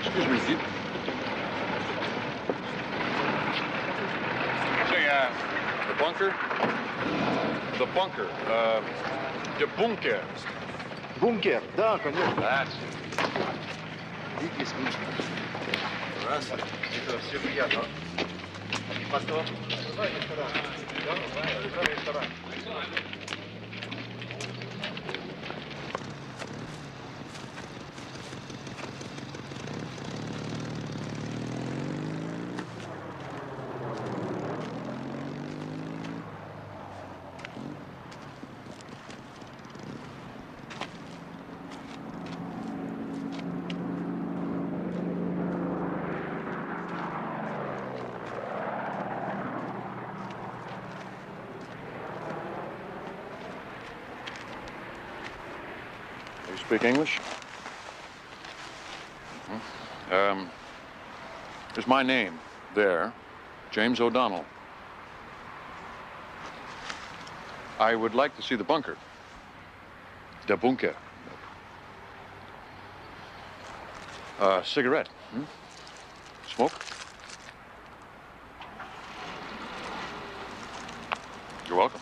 Excuse me, say, the bunker? The bunker, the bunker. Бункер, да, конечно. That's Видите, Раз. Это все приятно. Пастор? Ресторан. You speak English? There's my name there, James O'Donnell. I would like to see the bunker. The bunker. Cigarette. Smoke? You're welcome.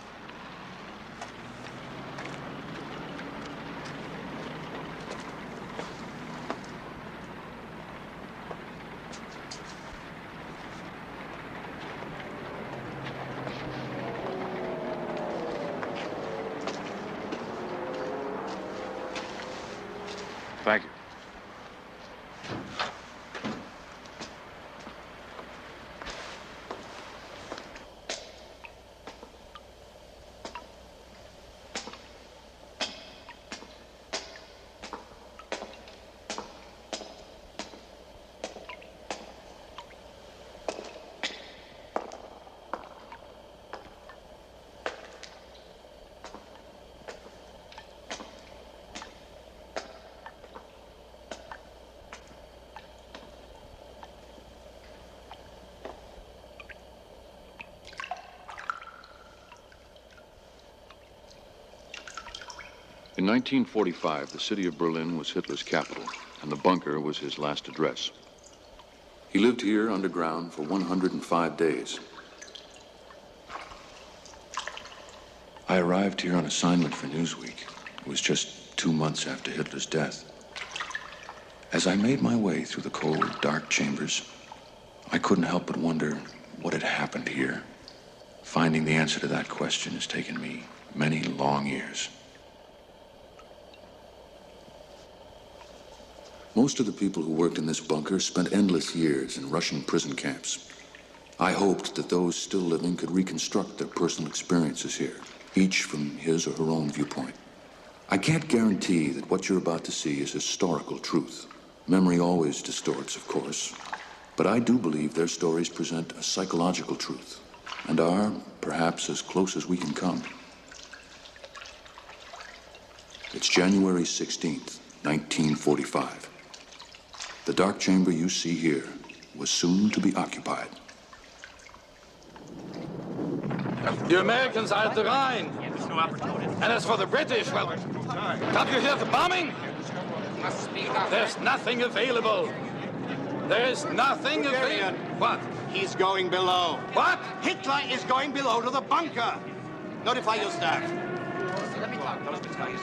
Thank you. In 1945, the city of Berlin was Hitler's capital, and the bunker was his last address. He lived here underground for 105 days. I arrived here on assignment for Newsweek. It was just 2 months after Hitler's death. As I made my way through the cold, dark chambers, I couldn't help but wonder what had happened here. Finding the answer to that question has taken me many long years. Most of the people who worked in this bunker spent endless years in Russian prison camps. I hoped that those still living could reconstruct their personal experiences here, each from his or her own viewpoint. I can't guarantee that what you're about to see is historical truth. Memory always distorts, of course, but I do believe their stories present a psychological truth and are, perhaps, as close as we can come. It's January 16th, 1945. The dark chamber you see here was soon to be occupied. You Americans are at the Rhine. And as for the British, well, can't you hear the bombing? There's nothing available. There's nothing available. What? He's going below. What? Hitler is going below to the bunker. Notify your staff. Let me talk. Let me tell you.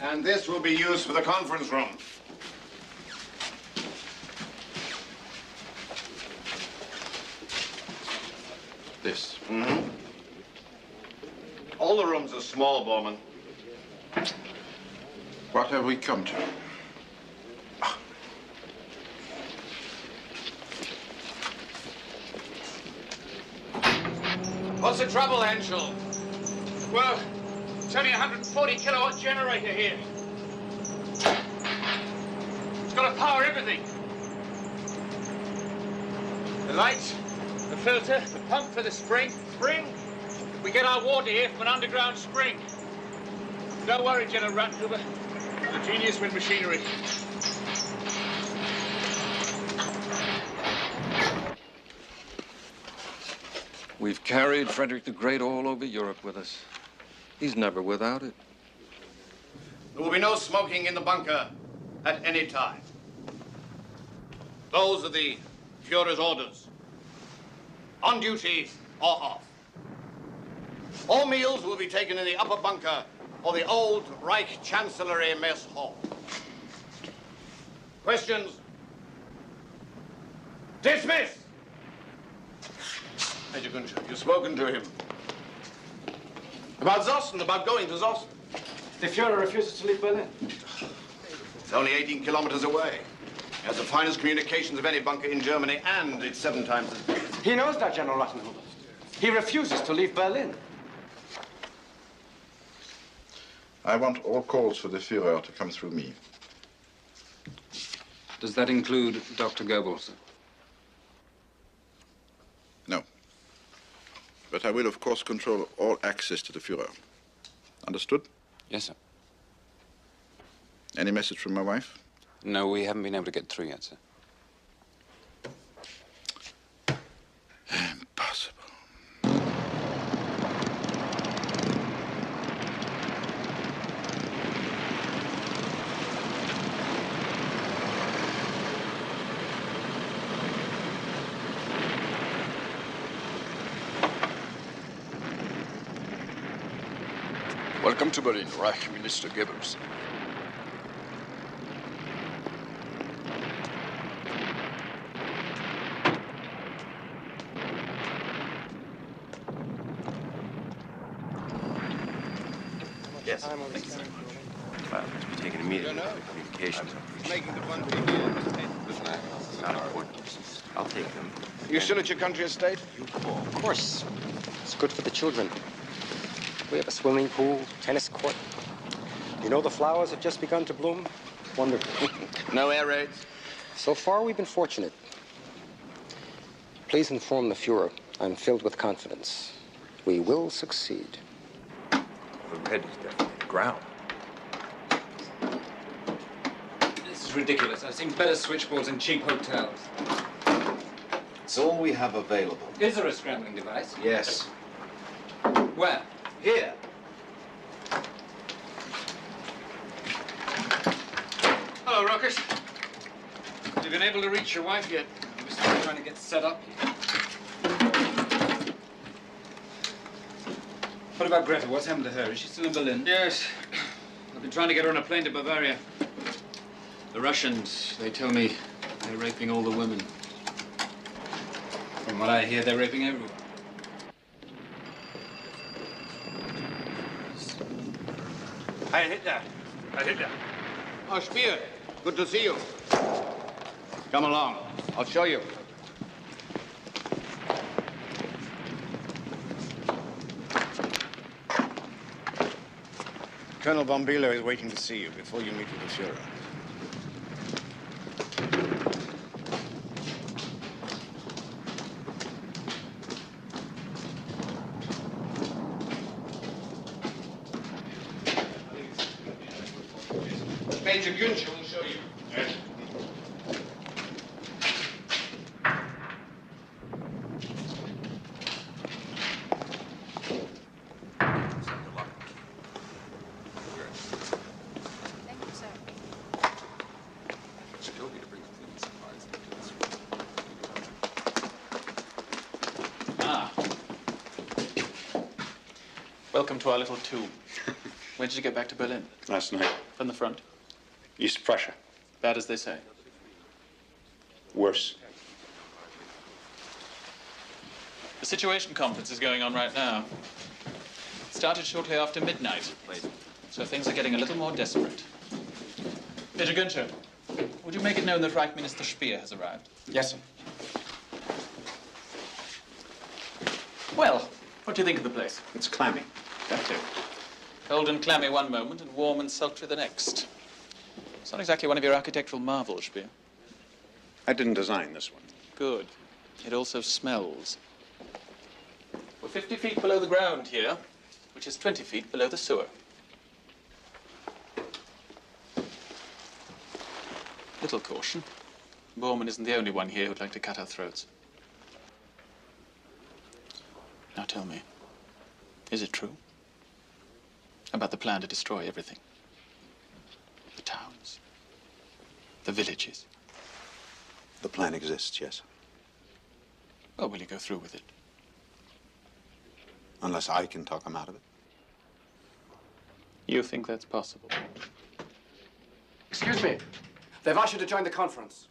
And this will be used for the conference room. this. Mm-hmm. All the rooms are small, Bowman. What have we come to? What's the trouble, Henschel? Well, it's only a 140 kilowatt generator here. It's got to power everything. The lights, the filter, the pump for the spring. We get our water here from an underground spring. Don't worry, General Rattenhuber. The genius with machinery. We've carried Frederick the Great all over Europe with us. He's never without it. There will be no smoking in the bunker at any time. Those are the Führer's orders. On duty or off. All meals will be taken in the upper bunker or the old Reich Chancellery Mess Hall. Questions? Dismiss! Major Günther, you've spoken to him. About Zossen, about going to Zossen. The Führer refuses to leave Berlin. It's only 18 kilometers away. It has the finest communications of any bunker in Germany, and it's 7 times as big. He knows that, General Rattenhuber. He refuses to leave Berlin. I want all calls for the Führer to come through me. Does that include Dr. Goebbels? No. But I will, of course, control all access to the Führer. Understood? Yes, sir. Any message from my wife? No, we haven't been able to get through yet, sir. Impossible. Welcome to Berlin, Reich Minister Goebbels. Yes. Thank you very much. Well, to be taken immediately to communications. Making the bunker Not important. I'll take them. You still at your country estate? Of course. It's good for the children. We have a swimming pool, tennis court. You know the flowers have just begun to bloom? Wonderful. No air raids? So far, we've been fortunate. Please inform the Fuhrer. I'm filled with confidence. We will succeed. We're ready to the ground. This is ridiculous. I've seen better switchboards in cheap hotels. It's all we have available. Is there a scrambling device? Yes. Where? Here. Hello, Ruckers. Have you been able to reach your wife yet? We're still trying to get set up here. What about Greta? What's happened to her? Is she still in Berlin? Yes. I've been trying to get her on a plane to Bavaria. The Russians, they tell me they're raping all the women. From what I hear, they're raping everyone. Heil Hitler. Herr Hitler. Oh, Speer. Good to see you. Come along. I'll show you. Colonel von Bülow is waiting to see you before you meet with the Führer. Major Günther will show you. Yes. Thank you, sir. Ah. Welcome to our little tomb. When did you get back to Berlin? Last night. From the front? East Prussia. Bad as they say. Worse. The Situation Conference is going on right now. It started shortly after midnight, so things are getting a little more desperate. Major Günther, would you make it known that Reich Minister Speer has arrived? Yes, sir. Well, what do you think of the place? It's clammy. That too. Cold and clammy one moment and warm and sultry the next. It's not exactly one of your architectural marvels, Speer. I didn't design this one. Good. It also smells. We're 50 feet below the ground here, which is 20 feet below the sewer. Little caution. Bormann isn't the only one here who'd like to cut our throats. Now tell me, is it true? About the plan to destroy everything? The towns, the villages. The plan exists, yes. Well, will you go through with it? Unless I can talk him out of it. You think that's possible? Excuse me. They've asked you to join the conference.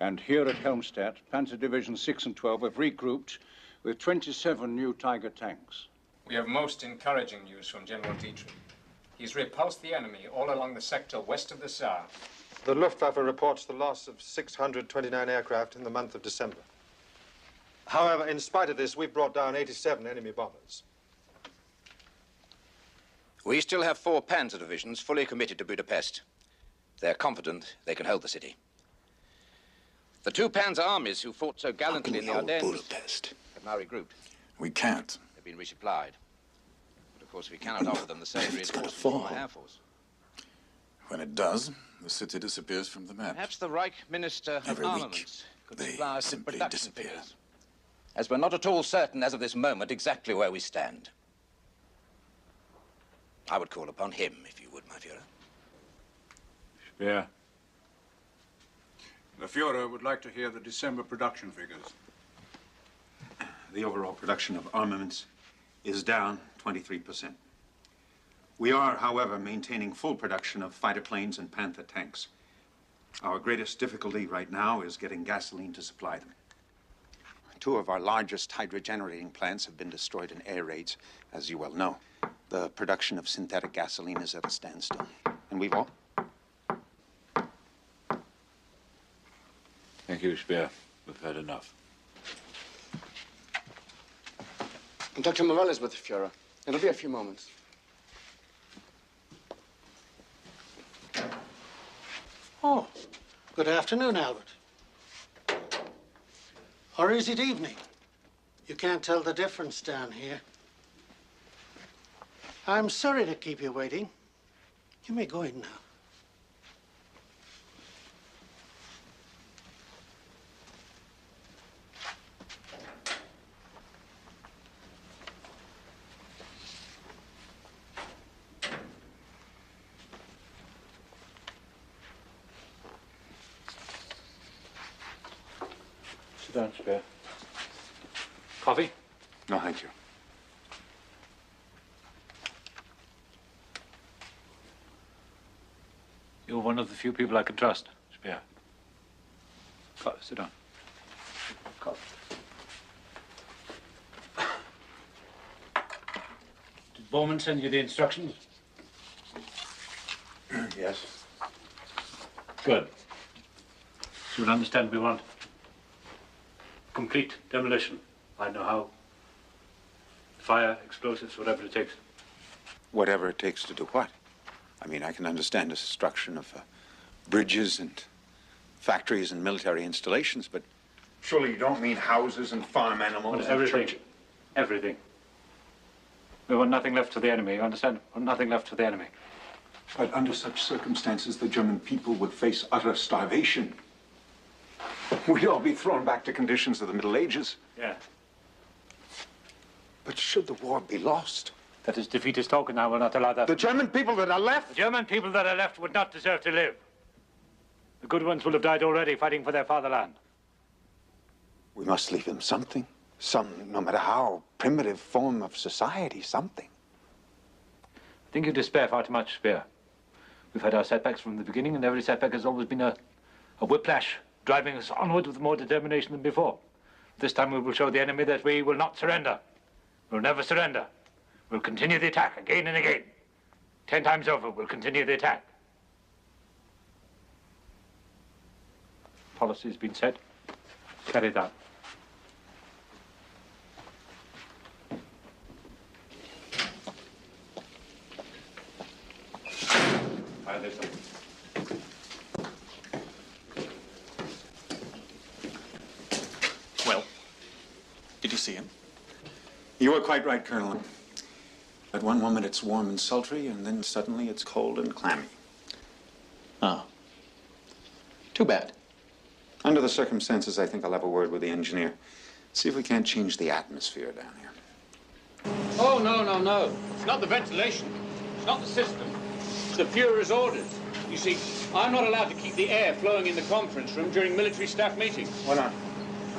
And here at Helmstedt, Panzer Division 6 and 12 have regrouped with 27 new Tiger tanks. We have most encouraging news from General Dietrich. He's repulsed the enemy all along the sector west of the Saar. The Luftwaffe reports the loss of 629 aircraft in the month of December. However, in spite of this, we've brought down 87 enemy bombers. We still have 4 Panzer divisions fully committed to Budapest. They're confident they can hold the city. The 2 Panzer armies who fought so gallantly in the Ardennes Budapest? have now regrouped. We can't. They've been resupplied. But of course, we cannot offer them the same reinforcements from our Air Force. When it does, the city disappears from the map. Perhaps the Reich Minister of Every week, Armaments could supply us with simply production disappear. figures. As we're not at all certain as of this moment exactly where we stand. I would call upon him, if you would, my Führer. Speer. The Führer would like to hear the December production figures. The overall production of armaments is down 23%. We are, however, maintaining full production of fighter planes and Panther tanks. Our greatest difficulty right now is getting gasoline to supply them. 2 of our largest hydrogenerating plants have been destroyed in air raids, as you well know. The production of synthetic gasoline is at a standstill. And we've all... Thank you, Speer. We've had enough. Dr. Morell is with the Führer. It'll be a few moments. Oh, good afternoon, Albert. Or is it evening? You can't tell the difference down here. I'm sorry to keep you waiting. You may go in now. Sit down, Speer. Coffee? No, thank you. You're one of the few people I can trust, Speer. Sit down. Did Bowman send you the instructions? Yes. Good. So you'll understand we want complete demolition. I know how. Fire, explosives, whatever it takes. Whatever it takes to do what? I mean, I can understand the destruction of bridges and factories and military installations, but surely you don't mean houses and farm animals and Everything. churches. Everything. We want nothing left for the enemy, you understand? We want nothing left for the enemy. But under such circumstances, the German people would face utter starvation. We'd all be thrown back to conditions of the Middle Ages. Yeah. But should the war be lost? That is defeatist talk, and I will not allow that. The German people that are left? The German people that are left would not deserve to live. The good ones will have died already fighting for their fatherland. We must leave them something. Some, no matter how primitive form of society, something. I think you despair far too much, Speer. We've had our setbacks from the beginning, and every setback has always been a whiplash, driving us onward with more determination than before. This time we will show the enemy that we will not surrender. We'll never surrender. We'll continue the attack again and again. 10 times over, we'll continue the attack. Policy has been set. Carried out. Well, did you see him? You were quite right, Colonel. At one moment it's warm and sultry, and then suddenly it's cold and clammy. Ah. Too bad. Under the circumstances, I think I'll have a word with the engineer. See if we can't change the atmosphere down here. Oh, no, no, no. It's not the ventilation. It's not the system. It's the Fuhrer's orders. You see, I'm not allowed to keep the air flowing in the conference room during military staff meetings. Why not?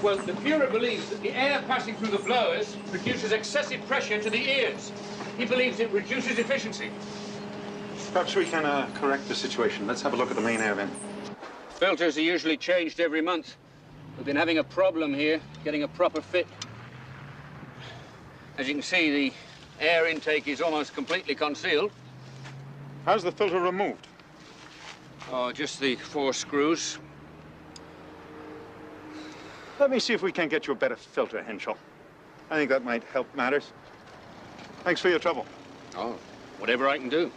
Well, the Fuhrer believes that the air passing through the blowers produces excessive pressure to the ears. He believes it reduces efficiency. Perhaps we can correct the situation. Let's have a look at the main air vent. Filters are usually changed every month. We've been having a problem here getting a proper fit. As you can see, the air intake is almost completely concealed. How's the filter removed? Oh, just the 4 screws. Let me see if we can get you a better filter, Henshaw. I think that might help matters. Thanks for your trouble. Oh, whatever I can do.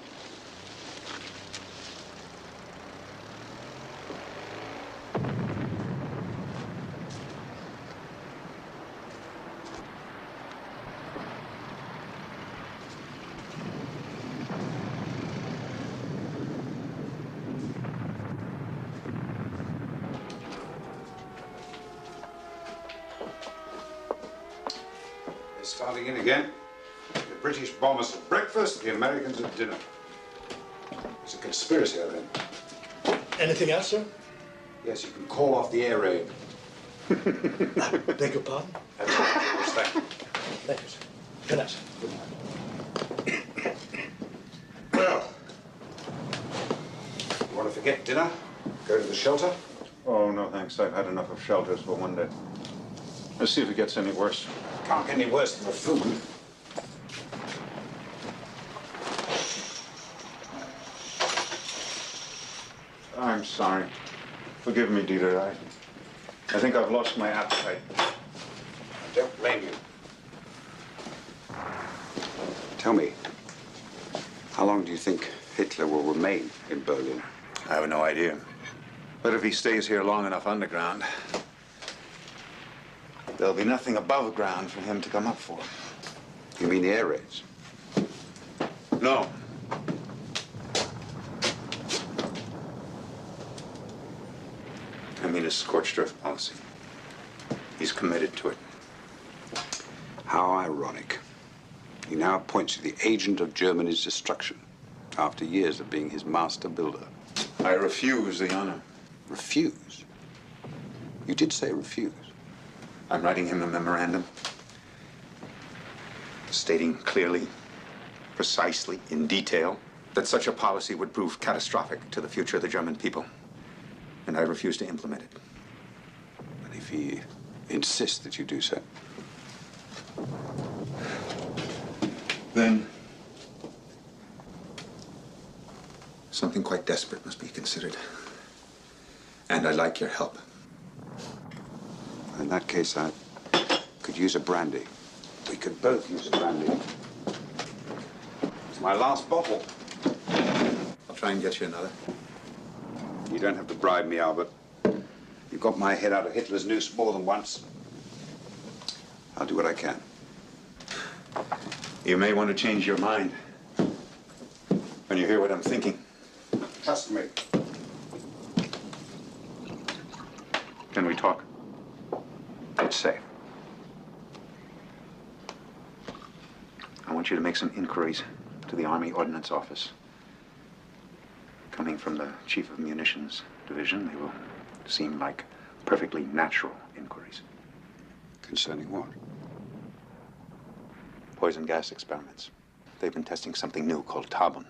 Starting in again. The British bombers at breakfast, the Americans at dinner. It's a conspiracy, I think. Anything else, sir? Yes, you can call off the air raid. Beg your pardon? Thank you. Thank you, sir. Good night. Good night. Well, you want to forget dinner? Go to the shelter? Oh, no, thanks. I've had enough of shelters for one day. Let's see if it gets any worse. Can't get any worse than the food. I'm sorry. Forgive me, Dieter. I think I've lost my appetite. I don't blame you. Tell me, how long do you think Hitler will remain in Berlin? I have no idea. But if he stays here long enough underground, there'll be nothing above ground for him to come up for. You mean the air raids? No. I mean his scorched earth policy. He's committed to it. How ironic. He now points to the agent of Germany's destruction after years of being his master builder. I refuse the honor. Refuse? You did say refuse. I'm writing him a memorandum stating clearly, precisely, in detail, that such a policy would prove catastrophic to the future of the German people. And I refuse to implement it. But if he insists that you do so? Then something quite desperate must be considered. And I'd like your help. In that case, I could use a brandy. We could both use a brandy. It's my last bottle. I'll try and get you another. You don't have to bribe me, Albert. You got my head out of Hitler's noose more than once. I'll do what I can. You may want to change your mind when you hear what I'm thinking. Trust me. Can we talk? It's safe. I want you to make some inquiries to the Army Ordnance Office. Coming from the Chief of Munitions Division, they will seem like perfectly natural inquiries. Concerning what? Poison gas experiments. They've been testing something new called Tarbon.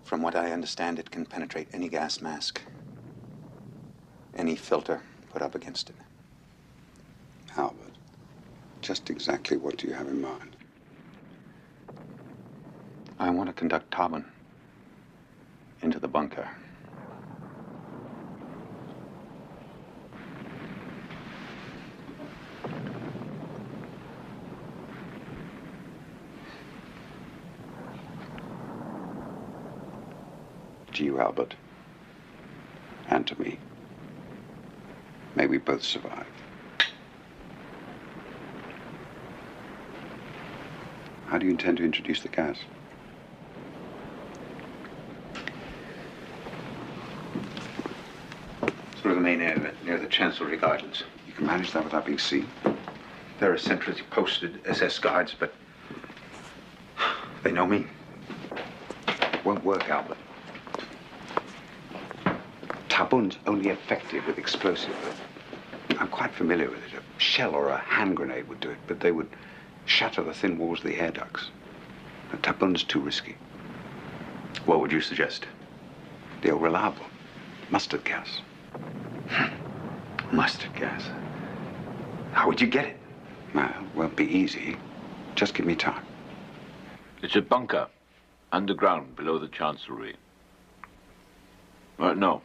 From what I understand, it can penetrate any gas mask, any filter put up against it. Albert, just exactly what do you have in mind? I want to conduct Tarbon into the bunker. To you, Albert, and to me. May we both survive. How do you intend to introduce the gas? Through the remain near the Chancellery Gardens. You can manage that without being seen? There are centrally posted SS guards, but they know me. It won't work, Albert. Tarbun's only effective with explosive. I'm quite familiar with it. A shell or a hand grenade would do it, but they would shatter the thin walls of the air ducts. And Tarbun's too risky. What would you suggest? The old reliable. Mustard gas. Mustard gas? How would you get it? Well, it won't be easy. Just give me time. It's a bunker, underground, below the Chancellery. No.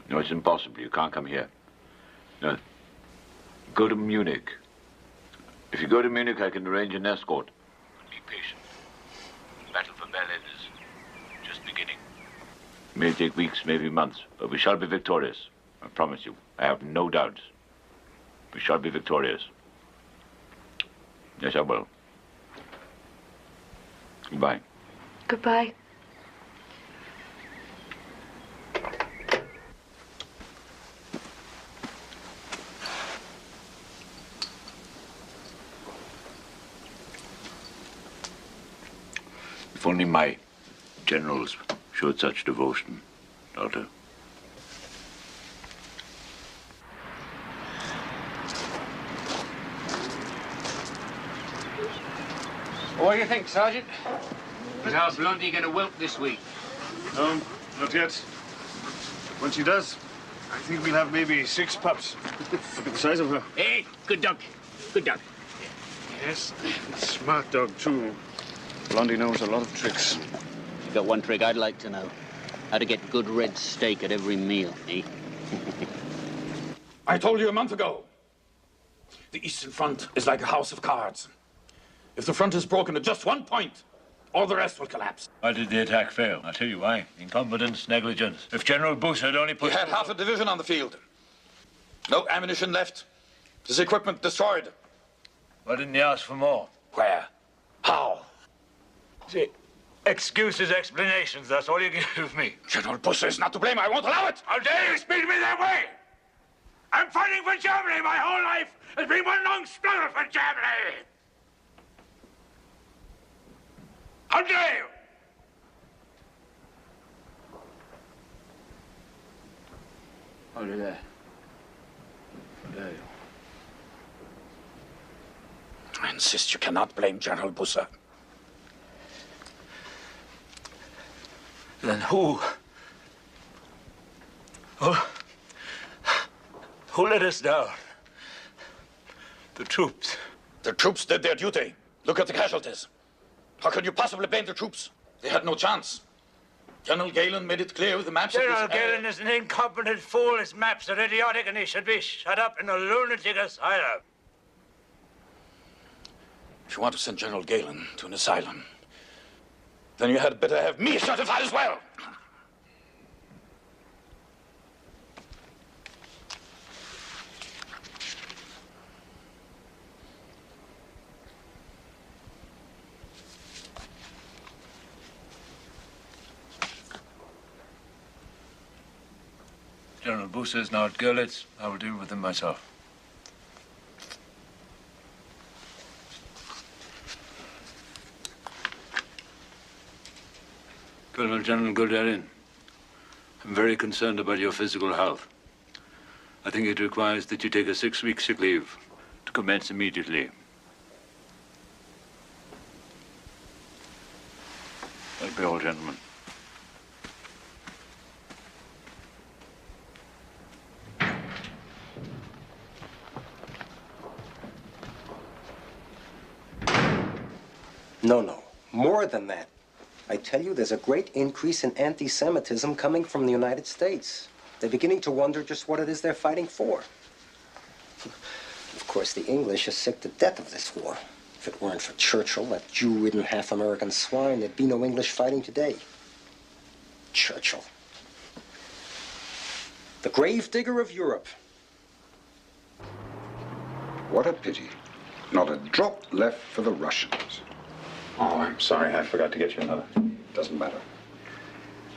No, it's impossible. You can't come here. No. Go to Munich. If you go to Munich, I can arrange an escort. Be patient. The battle for Berlin is just beginning. It may take weeks, maybe months, but we shall be victorious. I promise you. I have no doubts. We shall be victorious. Yes, I will. Goodbye. Goodbye. If only my generals showed such devotion, daughter. What do you think, Sergeant? Is our Blondie going to whelp this week? No, not yet. When she does, I think we'll have maybe 6 pups. Look at the size of her. Hey, good dog. Good dog. Yes, smart dog, too. Blondie knows a lot of tricks. You've got one trick I'd like to know. How to get good red steak at every meal, eh? I told you a month ago. The Eastern Front is like a house of cards. If the front is broken at just one point, all the rest will collapse. Why did the attack fail? I'll tell you why. Incompetence, negligence. If General Busse had only put... He had half a division on the field. No ammunition left. His equipment destroyed. Why didn't he ask for more? Where? How? See, excuses, explanations, that's all you give me. General Busse is not to blame. I won't allow it. How dare you speak to me that way? I'm fighting for Germany. My whole life has been one long struggle for Germany. How dare you? Hold it there. There you. I insist you cannot blame General Busse. Then who let us down? The troops. The troops did their duty. Look at the casualties. How could you possibly blame the troops? They had no chance. General Galen made it clear with the maps. General Galen is an incompetent fool. His maps are idiotic, and he should be shut up in a lunatic asylum. If you want to send General Galen to an asylum, then you had better have me certified as well. General Busse is now at Görlitz. I will deal with him myself. Colonel General Guderian, I'm very concerned about your physical health. I think it requires that you take a 6-week sick leave to commence immediately. That'll be all, gentlemen. No. More than that. I tell you, there's a great increase in anti-Semitism coming from the United States. They're beginning to wonder just what it is they're fighting for. Of course, the English are sick to death of this war. If it weren't for Churchill, that Jew-ridden half-American swine, there'd be no English fighting today. Churchill. The gravedigger of Europe. What a pity. Not a drop left for the Russians. Oh, I'm sorry. I forgot to get you another. Doesn't matter.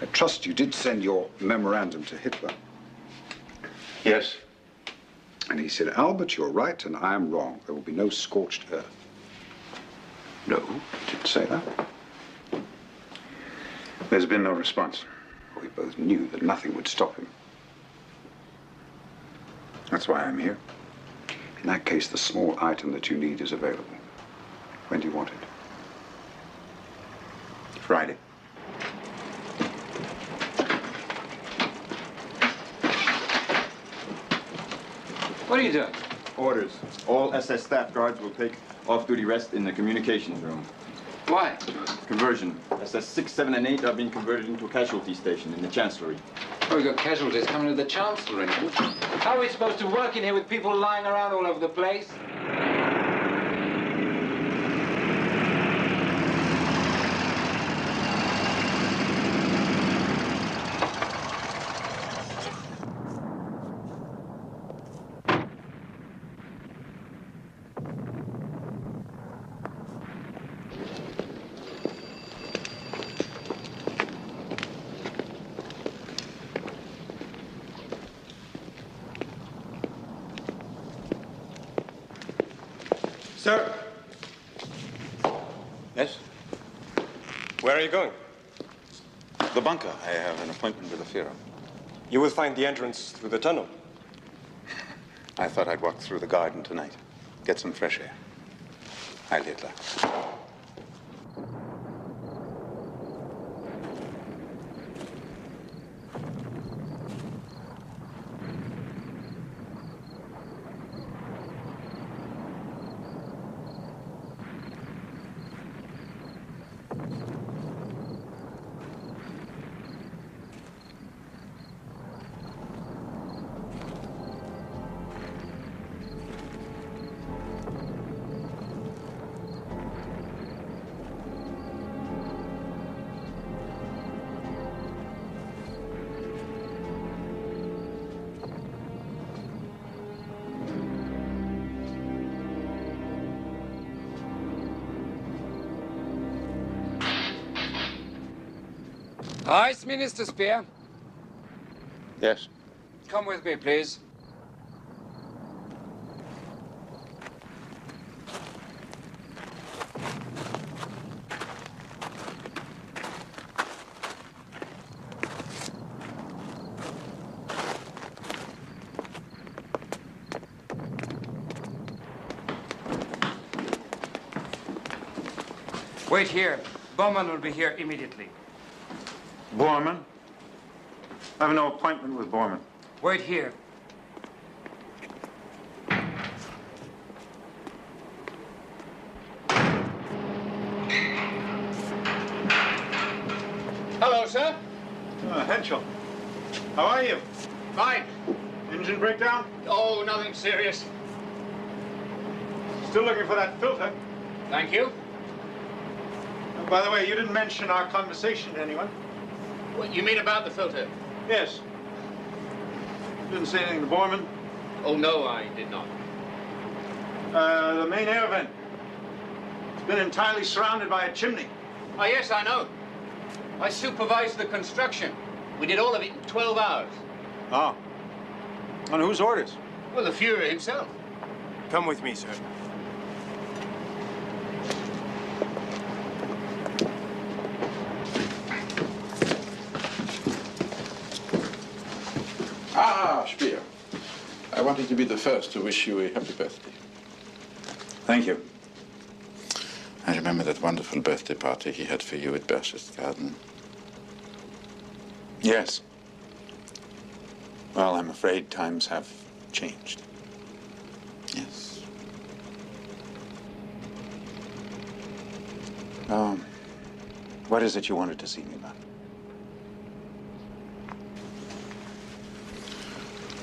I trust you did send your memorandum to Hitler. Yes. And he said, Albert, you're right and I am wrong. There will be no scorched earth. No, he didn't say that. There's been no response. We both knew that nothing would stop him. That's why I'm here. In that case, the small item that you need is available. When do you want it? Friday. What are you doing? Orders. All SS staff guards will take off-duty rest in the communications room. Why? Conversion. SS 6, 7, and 8 are being converted into a casualty station in the Chancellery. Oh, we've got casualties coming to the Chancellery. How are we supposed to work in here with people lying around all over the place? Sir. Yes? Where are you going? The bunker. I have an appointment with the Führer. You will find the entrance through the tunnel. I thought I'd walk through the garden tonight. Get some fresh air. Heil Hitler. Ice, Minister Spear. Yes. Come with me, please. Wait here. Bowman will be here immediately. Bormann? I have no appointment with Bormann. Wait here. Hello, sir. Henschel. How are you? Fine. Engine breakdown? Oh, nothing serious. Still looking for that filter. Thank you. Oh, by the way, you didn't mention our conversation to anyone. What, you mean about the filter? Yes. Didn't say anything to Bormann. Oh, no, I did not. The main air vent. It's been entirely surrounded by a chimney. Oh, yes, I know. I supervised the construction. We did all of it in 12 hours. Oh. On whose orders? Well, the Führer himself. Come with me, sir. Ah, Speer. I wanted to be the first to wish you a happy birthday. Thank you. I remember that wonderful birthday party he had for you at Berchtesgaden. Yes. Well, I'm afraid times have changed. Yes. What is it you wanted to see me about?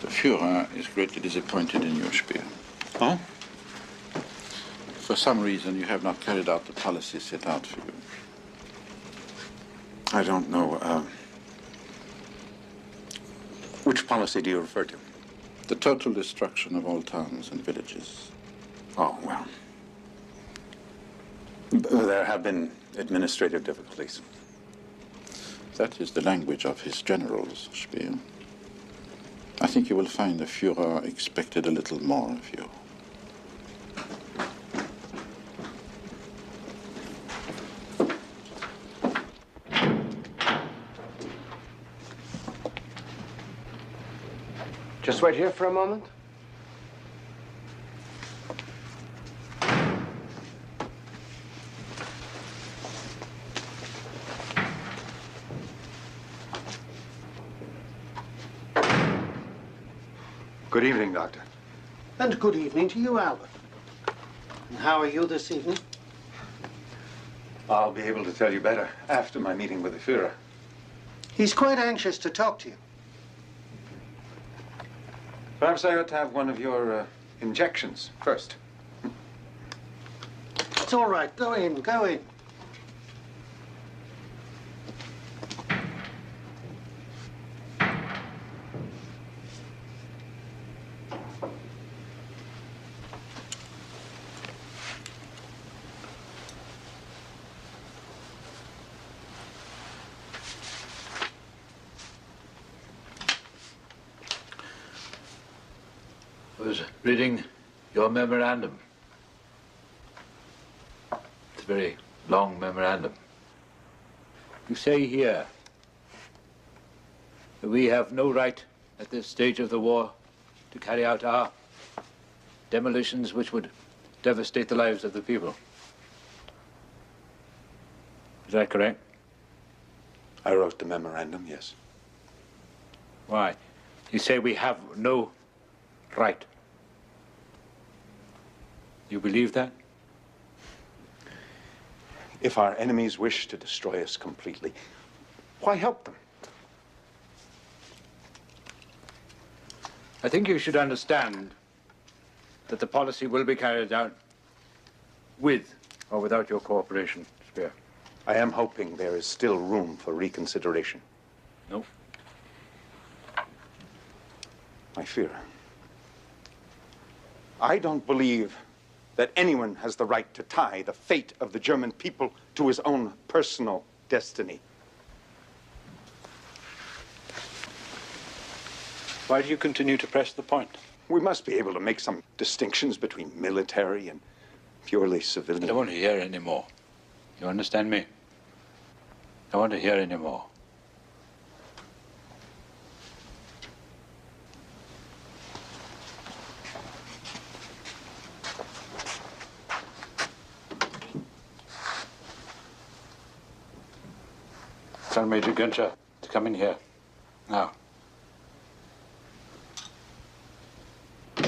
The Führer is greatly disappointed in you, Speer. Oh? For some reason, you have not carried out the policy set out for you. I don't know. Which policy do you refer to? The total destruction of all towns and villages. Oh, well. There have been administrative difficulties. That is the language of his generals, Speer. I think you will find the Führer expected a little more of you. Just wait here for a moment. Good evening, Doctor. And good evening to you, Albert. And how are you this evening? I'll be able to tell you better after my meeting with the Führer. He's quite anxious to talk to you. Perhaps I ought to have one of your injections first. It's all right. Go in, go in. I was reading your memorandum. It's a very long memorandum. You say here that we have no right at this stage of the war to carry out our demolitions which would devastate the lives of the people. Is that correct? I wrote the memorandum, yes. Why? You say we have no right. You believe that? If our enemies wish to destroy us completely, why help them? I think you should understand that the policy will be carried out with or without your cooperation, Speer. I am hoping there is still room for reconsideration. No. My fear. I don't believe that anyone has the right to tie the fate of the German people to his own personal destiny. Why do you continue to press the point? We must be able to make some distinctions between military and purely civilian. I don't want to hear any more. You understand me? I don't want to hear any more. Tell Major Günther to come in here. Now. Do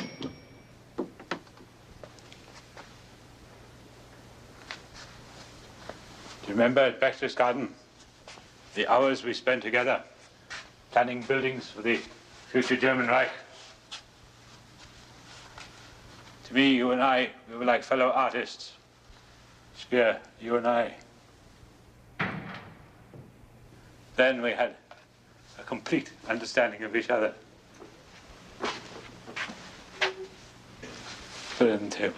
you remember at Baxter's Garden the hours we spent together planning buildings for the future German Reich? To me, you and I, we were like fellow artists. Speer, you and I. Then we had a complete understanding of each other. Put it on the table.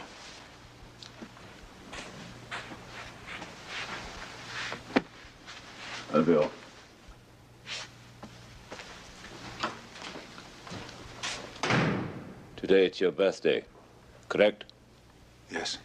Bill. Today it's your birthday, correct? Yes.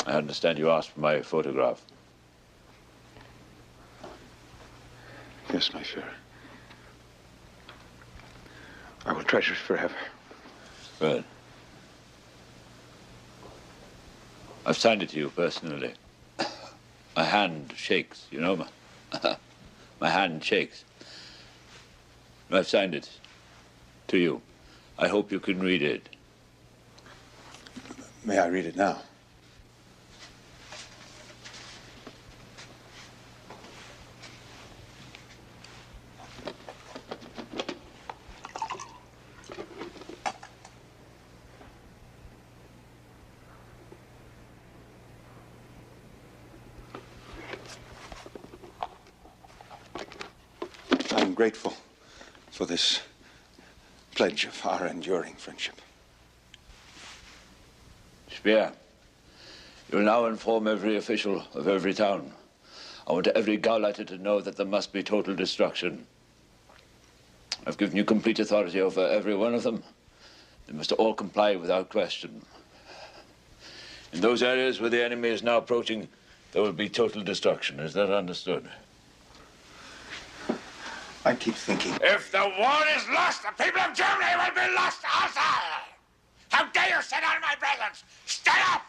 I understand you asked for my photograph. Yes, my Führer. I will treasure it forever. Good. I've signed it to you personally. My hand shakes, you know. My hand shakes. I've signed it to you. I hope you can read it. May I read it now? am grateful for this pledge of our enduring friendship. Speer, you will now inform every official of every town. I want every Gauleiter to know that there must be total destruction. I've given you complete authority over every one of them. They must all comply without question. In those areas where the enemy is now approaching, there will be total destruction. Is that understood? I keep thinking... If the war is lost, the people of Germany will be lost also! How dare you sit out of my presence? Stand up!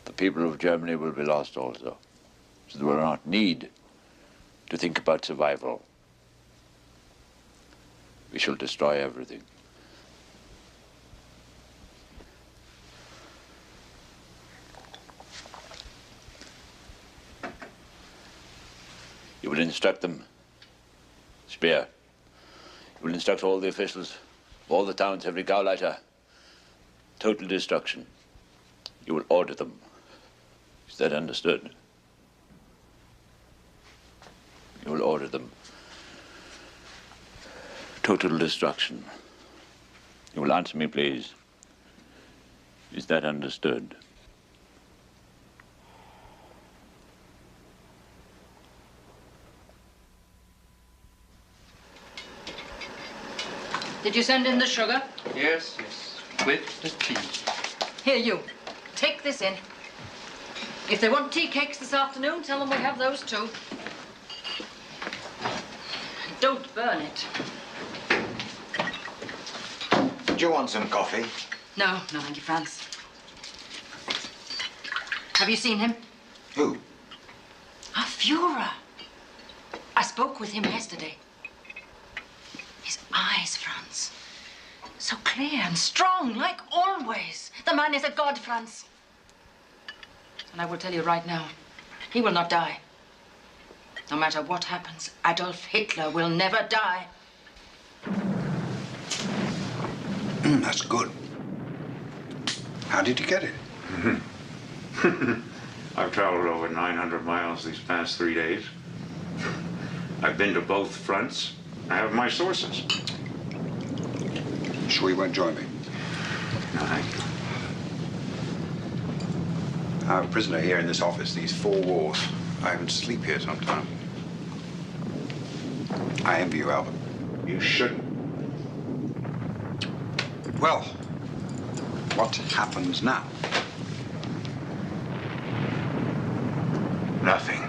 The people of Germany will be lost also. So there will not need to think about survival. We shall destroy everything. You will instruct them, Speer. You will instruct all the officials, all the towns, every Gauleiter. Total destruction. You will order them. Is that understood? You will order them. Total destruction. You will answer me, please. Is that understood? Did you send in the sugar? Yes, yes. With the tea. Here, you. Take this in. If they want tea cakes this afternoon, tell them we have those too. Don't burn it. Do you want some coffee? No, no, thank you, Franz. Have you seen him? Who? Our Führer. I spoke with him yesterday. His eyes, Franz. So clear and strong, like always. The man is a god, Franz. And I will tell you right now, he will not die. No matter what happens, Adolf Hitler will never die. That's good. How did you get it? I've traveled over 900 miles these past 3 days. I've been to both fronts. I have my sources. Sure you won't join me? No, thank you. I have a prisoner here in this office these 4 wars. I haven't sleep here sometime. I envy you, Albert. You shouldn't. Well, what happens now? Nothing.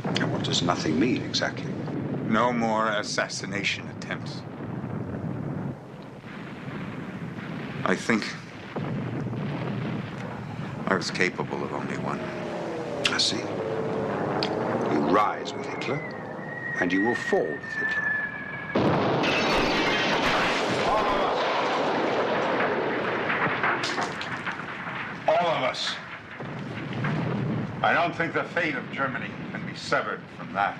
And what does nothing mean exactly? No more assassination attempts. I think I was capable of only one. I see. You rise with Hitler, and you will fall with Hitler. All of us. I don't think the fate of Germany can be severed from that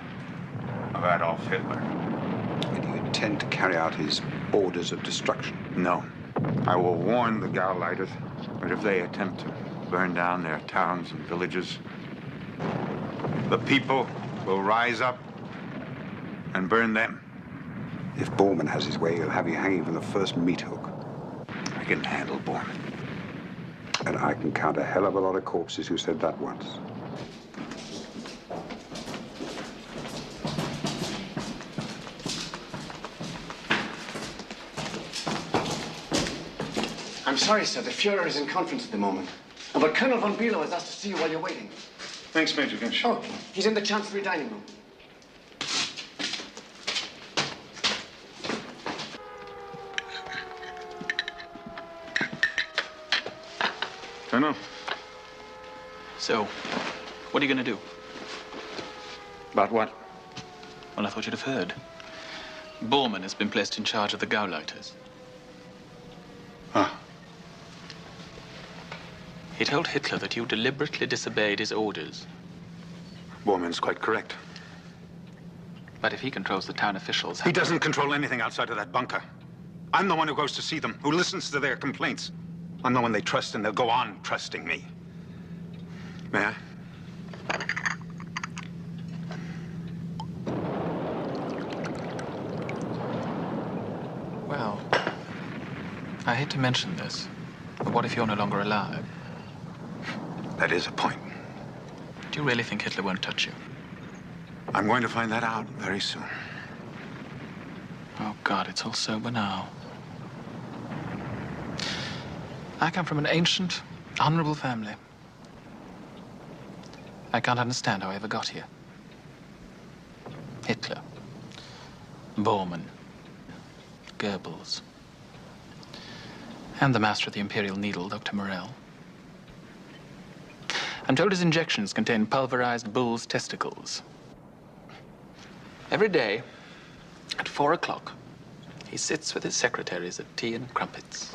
of Adolf Hitler. And you intend to carry out his orders of destruction? No. I will warn the Gauleiters that if they attempt to burn down their towns and villages, the people will rise up and burn them. If Bormann has his way, he'll have you hanging from the first meat hook. I can handle Bormann. And I can count a hell of a lot of corpses who said that once. I'm sorry, sir. The Fuhrer is in conference at the moment. But Colonel von Bülow has asked to see you while you're waiting. Thanks, Major Ginch. Oh, he's in the Chancellery dining room. Colonel. So, what are you going to do? About what? Well, I thought you'd have heard. Bormann has been placed in charge of the Gauleiters. Ah. He told Hitler that you deliberately disobeyed his orders. Bormann's quite correct. But if he controls the town officials... He doesn't control anything outside of that bunker. I'm the one who goes to see them, who listens to their complaints. I'm the one they trust, and they'll go on trusting me. May I? Well, I hate to mention this, but what if you're no longer alive? That is a point. Do you really think Hitler won't touch you? I'm going to find that out very soon. Oh, God, it's all sober now. I come from an ancient, honorable family. I can't understand how I ever got here. Hitler, Bormann, Goebbels, and the master of the Imperial Needle, Dr. Morell. I'm told his injections contain pulverized bull's testicles. Every day, at 4 o'clock, he sits with his secretaries at tea and crumpets.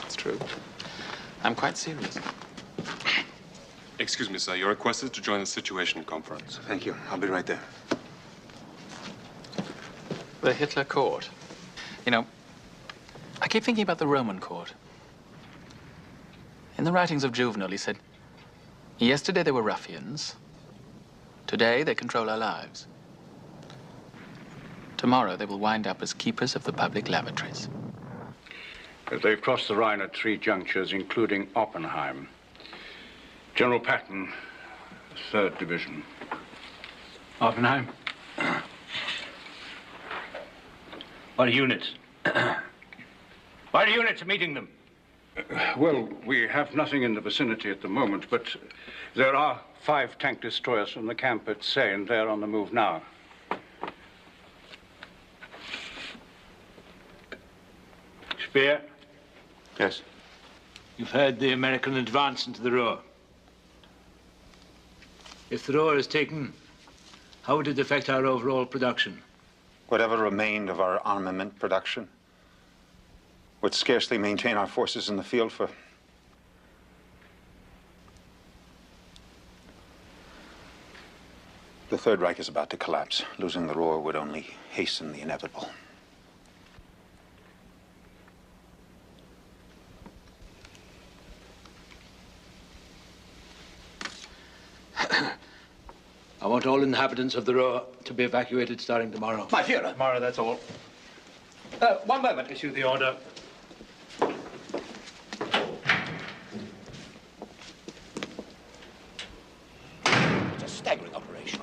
It's true. I'm quite serious. Excuse me, sir. You're requested to join the Situation Conference. Thank you. I'll be right there. The Hitler court. You know, I keep thinking about the Roman court. In the writings of Juvenal, he said, yesterday they were ruffians. Today they control our lives. Tomorrow they will wind up as keepers of the public lavatories. They've crossed the Rhine at 3 junctures, including Oppenheim. General Patton, 3rd Division. Oppenheim? What units? What units are meeting them? Well, we have nothing in the vicinity at the moment, but there are 5 tank destroyers from the camp at Seine. They're on the move now. Speer? Yes? You've heard the American advance into the Ruhr. If the Ruhr is taken, how would it affect our overall production? Whatever remained of our armament production would scarcely maintain our forces in the field for... The Third Reich is about to collapse. Losing the Ruhr would only hasten the inevitable. I want all inhabitants of the Ruhr to be evacuated starting tomorrow. My Führer. Tomorrow, that's all. One moment. Issue the order. It's a staggering operation.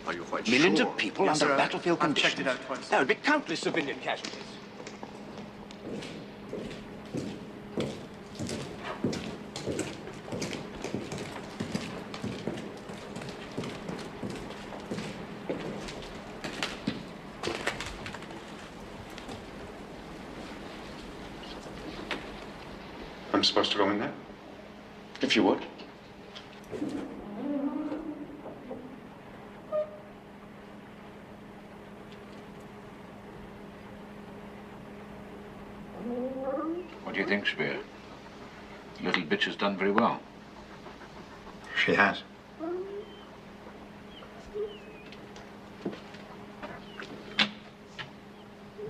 Are you quite Millions sure? of people Yes, under sir. battlefield I've conditions. checked it out twice. There would be countless civilian casualties. I'm supposed to go in there? If you would. What do you think, Speer? The little bitch has done very well. She has.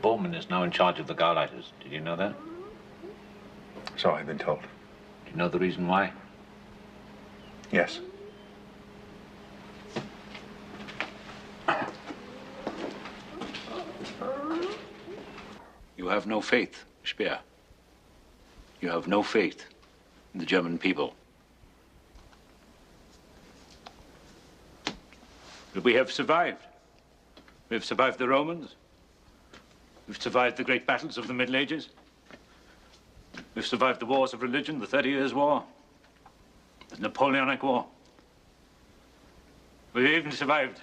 Bormann is now in charge of the Gauleiters. Did you know that? So I've been told. Do you know the reason why? Yes. You have no faith, Speer. You have no faith in the German people. But we have survived. We have survived the Romans. We've survived the great battles of the Middle Ages. We've survived the wars of religion, the 30 Years' War, the Napoleonic War. We've even survived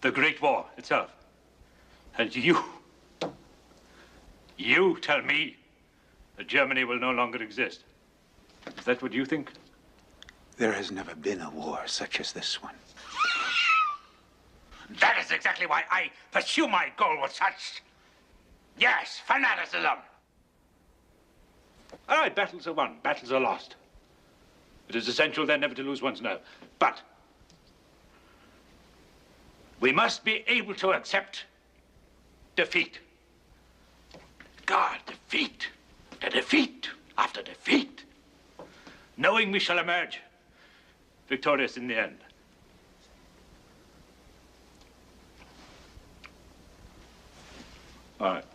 the Great War itself. And you tell me that Germany will no longer exist. Is that what you think? There has never been a war such as this one. That is exactly why I pursue my goal with such, yes, fanaticism. All right, battles are won, battles are lost. It is essential then never to lose one's nerve. But we must be able to accept defeat. God, defeat, after defeat, after defeat, knowing we shall emerge victorious in the end. All right.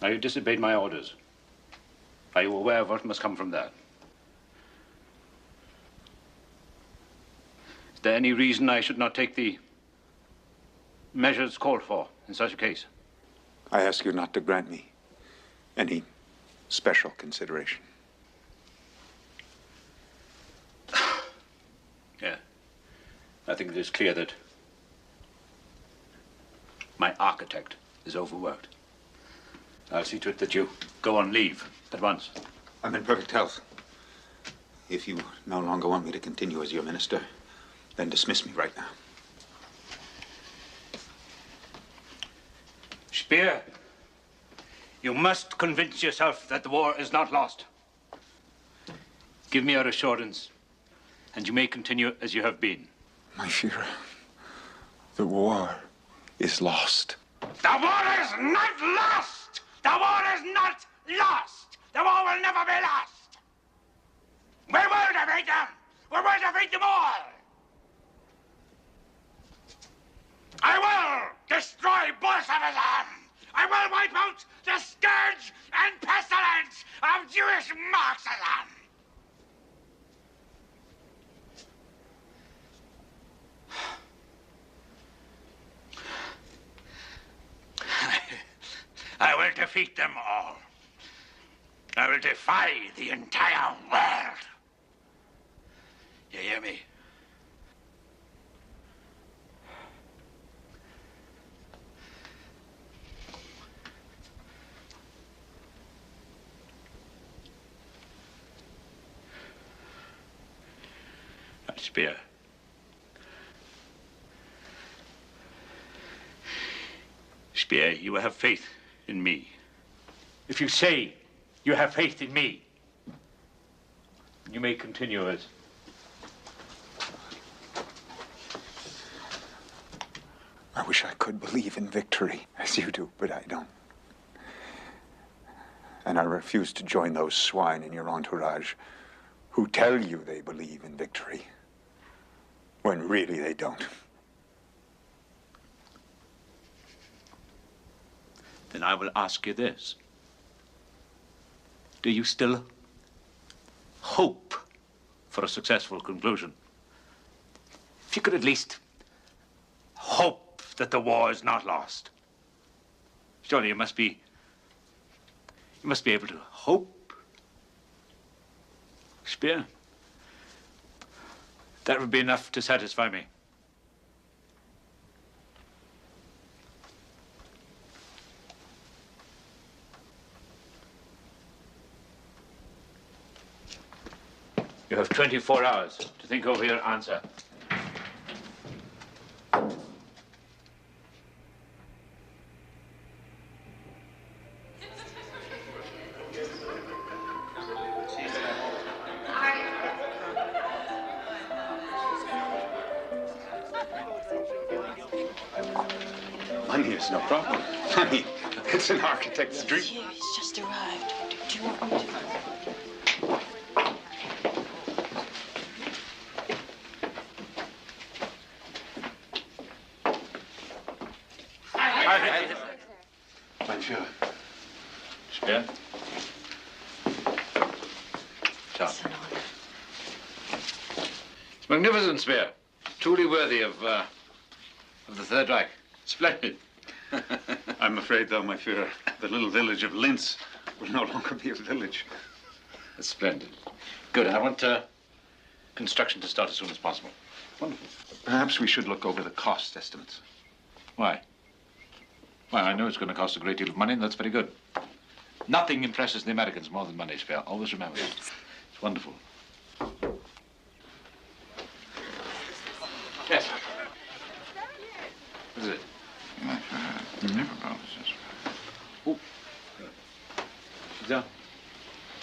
Now, you disobeyed my orders. Are you aware of what must come from that? Is there any reason I should not take the measures called for in such a case? I ask you not to grant me any special consideration. Yeah. I think it is clear that my architect is overworked. I'll see to it that you go on leave at once. I'm in perfect health. If you no longer want me to continue as your minister, then dismiss me right now. Speer, you must convince yourself that the war is not lost. Give me your assurance, and you may continue as you have been. My Führer, the war is lost. The war is not lost! The war is not lost! The war will never be lost! We will defeat them! We will defeat them all! I will destroy Bolshevism! I will wipe out the scourge and pestilence of Jewish Marxism! I will defeat them all. I will defy the entire world. You hear me? Speer. Speer, you have faith in me. If you say you have faith in me, you may continue as... I wish I could believe in victory as you do, but I don't. And I refuse to join those swine in your entourage who tell you they believe in victory when really they don't. Then I will ask you this. Do you still hope for a successful conclusion? If you could at least hope that the war is not lost. Surely you must be able to hope. Speer, that would be enough to satisfy me. You have 24 hours to think over your answer. Money is no problem. Money, it's an architect's dream. He's just arrived. Do you want me to... Mein Führer. Speer? Ciao. It's magnificent, Speer. Truly worthy of the Third Reich. Splendid. I'm afraid, though, my Führer, the little village of Linz will no longer be a village. That's splendid. Good. I want construction to start as soon as possible. Wonderful. Perhaps we should look over the cost estimates. Why? Well, I know it's going to cost a great deal of money, and that's very good. Nothing impresses the Americans more than money, Speer. Always remember that. It's wonderful. Yes. What is it? Oh. Sit down.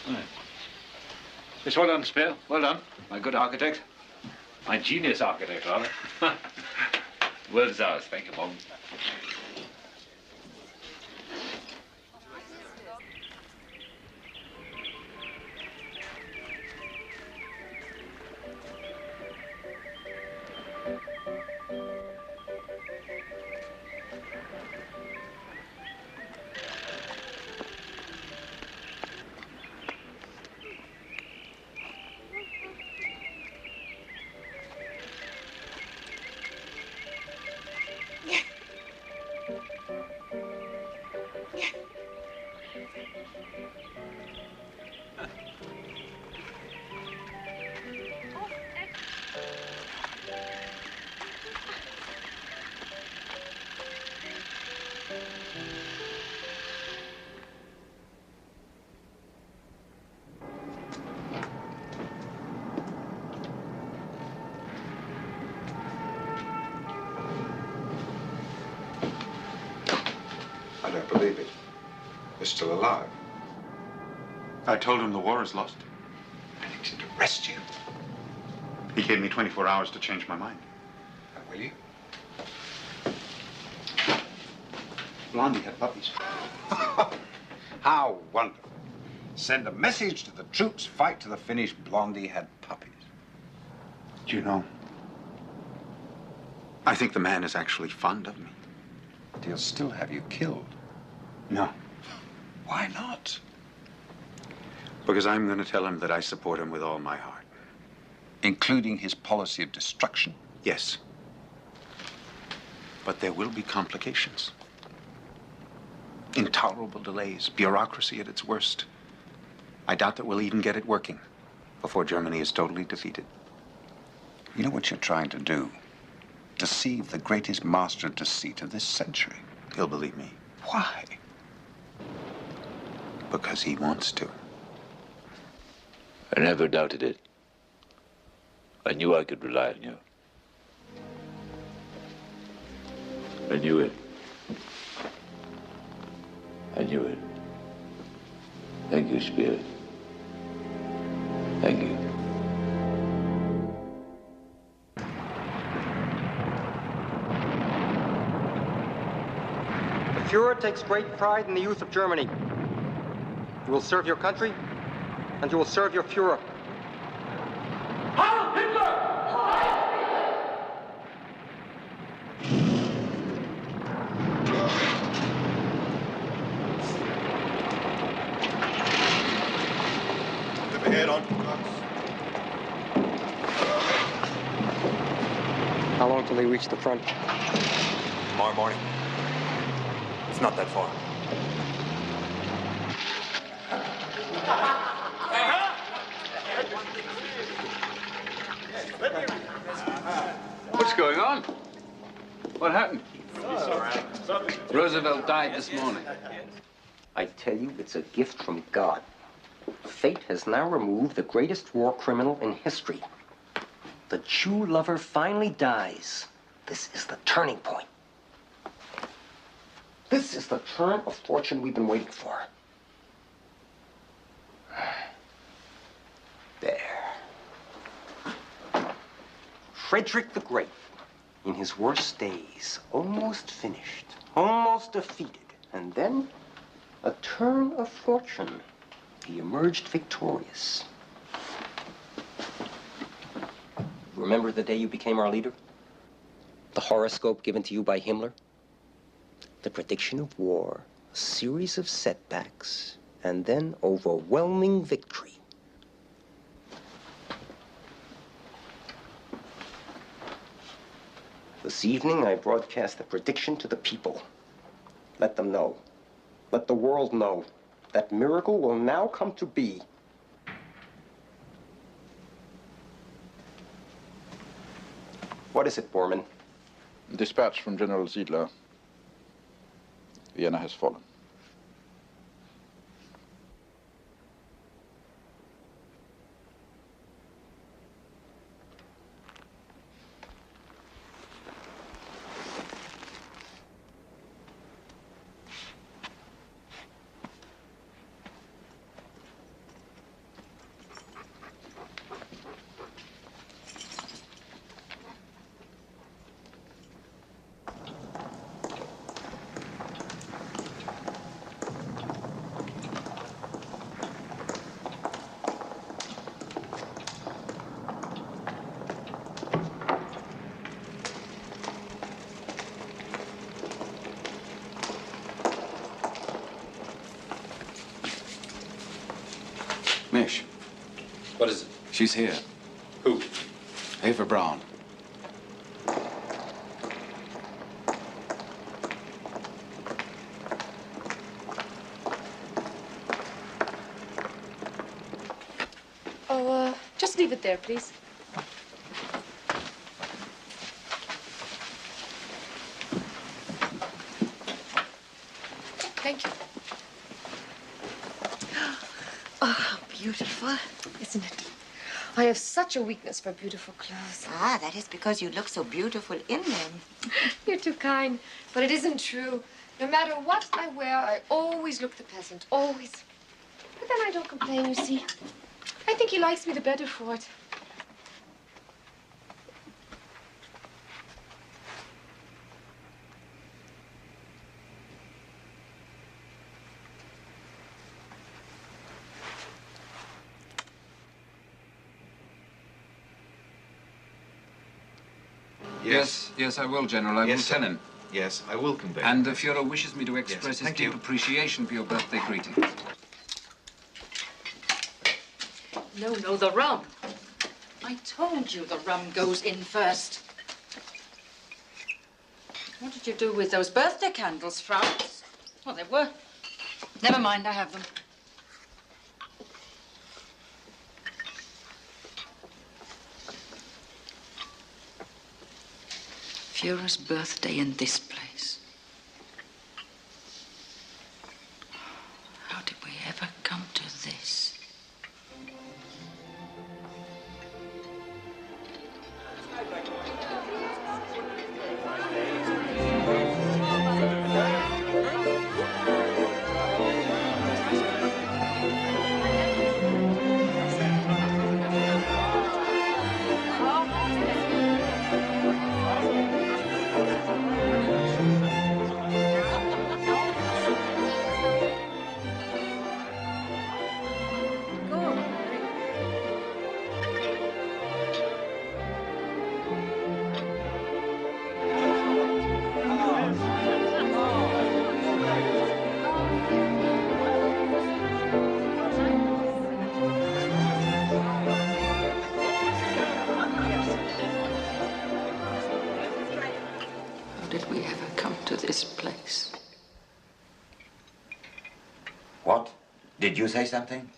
All right. Yes, well done, Speer. Well done. My good architect. My genius architect, rather. Word is ours. Thank you, Bob. I don't believe it. You're still alive. I told him the war is lost. And he did arrest you. He gave me 24 hours to change my mind. Will you? Blondie had puppies. How wonderful. Send a message to the troops, fight to the finish. Blondie had puppies. Do you know, I think the man is actually fond of me. But he'll still have you killed. No. Why not? Because I'm going to tell him that I support him with all my heart. Including his policy of destruction? Yes. But there will be complications. Intolerable delays, bureaucracy at its worst. I doubt that we'll even get it working before Germany is totally defeated. You know what you're trying to do? Deceive the greatest master of deceit of this century. He'll believe me. Why? Because he wants to. I never doubted it. I knew I could rely on you. I knew it. I knew it. Thank you, Spear. Thank you. The Fuhrer takes great pride in the youth of Germany. You will serve your country, and you will serve your Fuhrer. Heil Hitler! Ahead on trucks. How long till they reach the front? Tomorrow morning. It's not that far. What's going on? What happened? Roosevelt died this morning. I tell you, it's a gift from God. Fate has now removed the greatest war criminal in history. The Jew lover finally dies. This is the turning point. This is the turn of fortune we've been waiting for. There. Frederick the Great, in his worst days, almost finished, almost defeated, and then a turn of fortune. He emerged victorious. Remember the day you became our leader? The horoscope given to you by Himmler? The prediction of war, a series of setbacks, and then overwhelming victory. This evening, I broadcast the prediction to the people. Let them know. Let the world know. That miracle will now come to be. What is it, Bormann? Dispatch from General Ziedler. Vienna has fallen. Mish. What is it? She's here. Who? Ava Brown. Oh, just leave it there, please. Thank you. Oh, how beautiful, isn't it? I have such a weakness for beautiful clothes. Ah, that is because you look so beautiful in them. You're too kind, but it isn't true. No matter what I wear, I always look the peasant, always. But then I don't complain, you see. I think he likes me the better for it. Yes, I will, General. I will tell him. Yes, I will convey. And the Fuhrer wishes me to express his thank deep you. appreciation for your birthday greeting. No, the rum. I told you the rum goes in first. What did you do with those birthday candles, Franz? Well, they were. Never mind, I have them. Führer's birthday in this place. How did we ever come to this? How did we ever come to this place? What? Did you say something?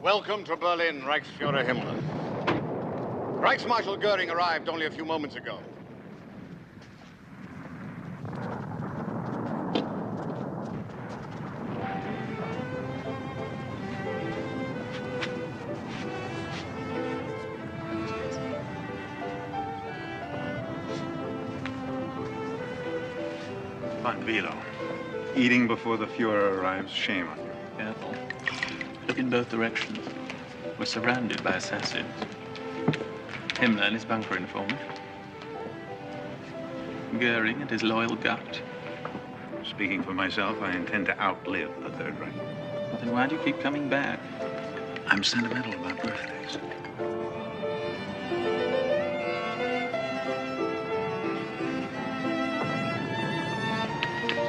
Welcome to Berlin, Reichsfuhrer Himmler. Reichsmarshal Goering arrived only a few moments ago. Von Bülow, eating before the Fuhrer arrives, shame on you. Careful. Look in both directions. We're surrounded by assassins. Himmler and his bunker informant. Goering and his loyal gut. Speaking for myself, I intend to outlive the Third Reich. Well, then why do you keep coming back? I'm sentimental about birthdays.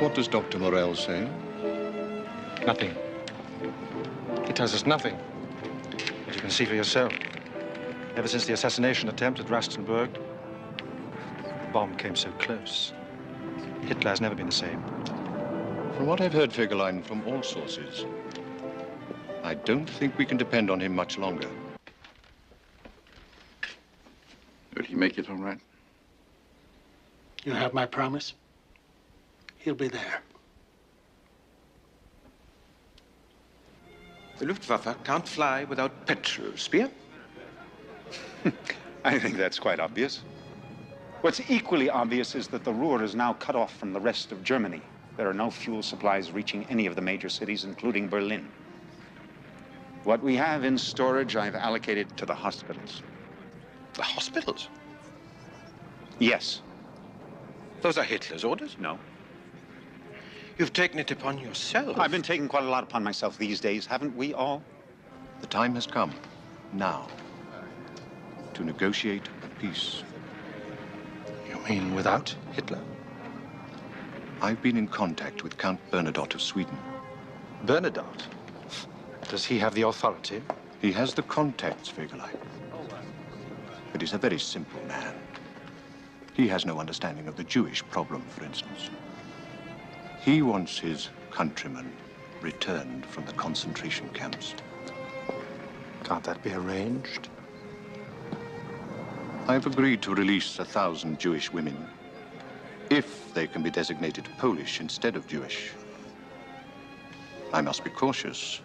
What does Dr. Morell say? Nothing. He tells us nothing. But you can see for yourself. Ever since the assassination attempt at Rastenburg, the bomb came so close. Hitler has never been the same. From what I've heard, Fegelein, from all sources, I don't think we can depend on him much longer. Will he make it all right? You have my promise? He'll be there. The Luftwaffe can't fly without petrol, Speer? I think that's quite obvious. What's equally obvious is that the Ruhr is now cut off from the rest of Germany. There are no fuel supplies reaching any of the major cities, including Berlin. What we have in storage, I've allocated to the hospitals. The hospitals? Yes. Those are Hitler's orders? No. You've taken it upon yourself. I've been taking quite a lot upon myself these days, haven't we all? The time has come, now, to negotiate a peace. You mean without Hitler? I've been in contact with Count Bernadotte of Sweden. Bernadotte? Does he have the authority? He has the contacts, Fegelein. But he's a very simple man. He has no understanding of the Jewish problem, for instance. He wants his countrymen returned from the concentration camps. Can't that be arranged? I've agreed to release 1,000 Jewish women if they can be designated Polish instead of Jewish. I must be cautious.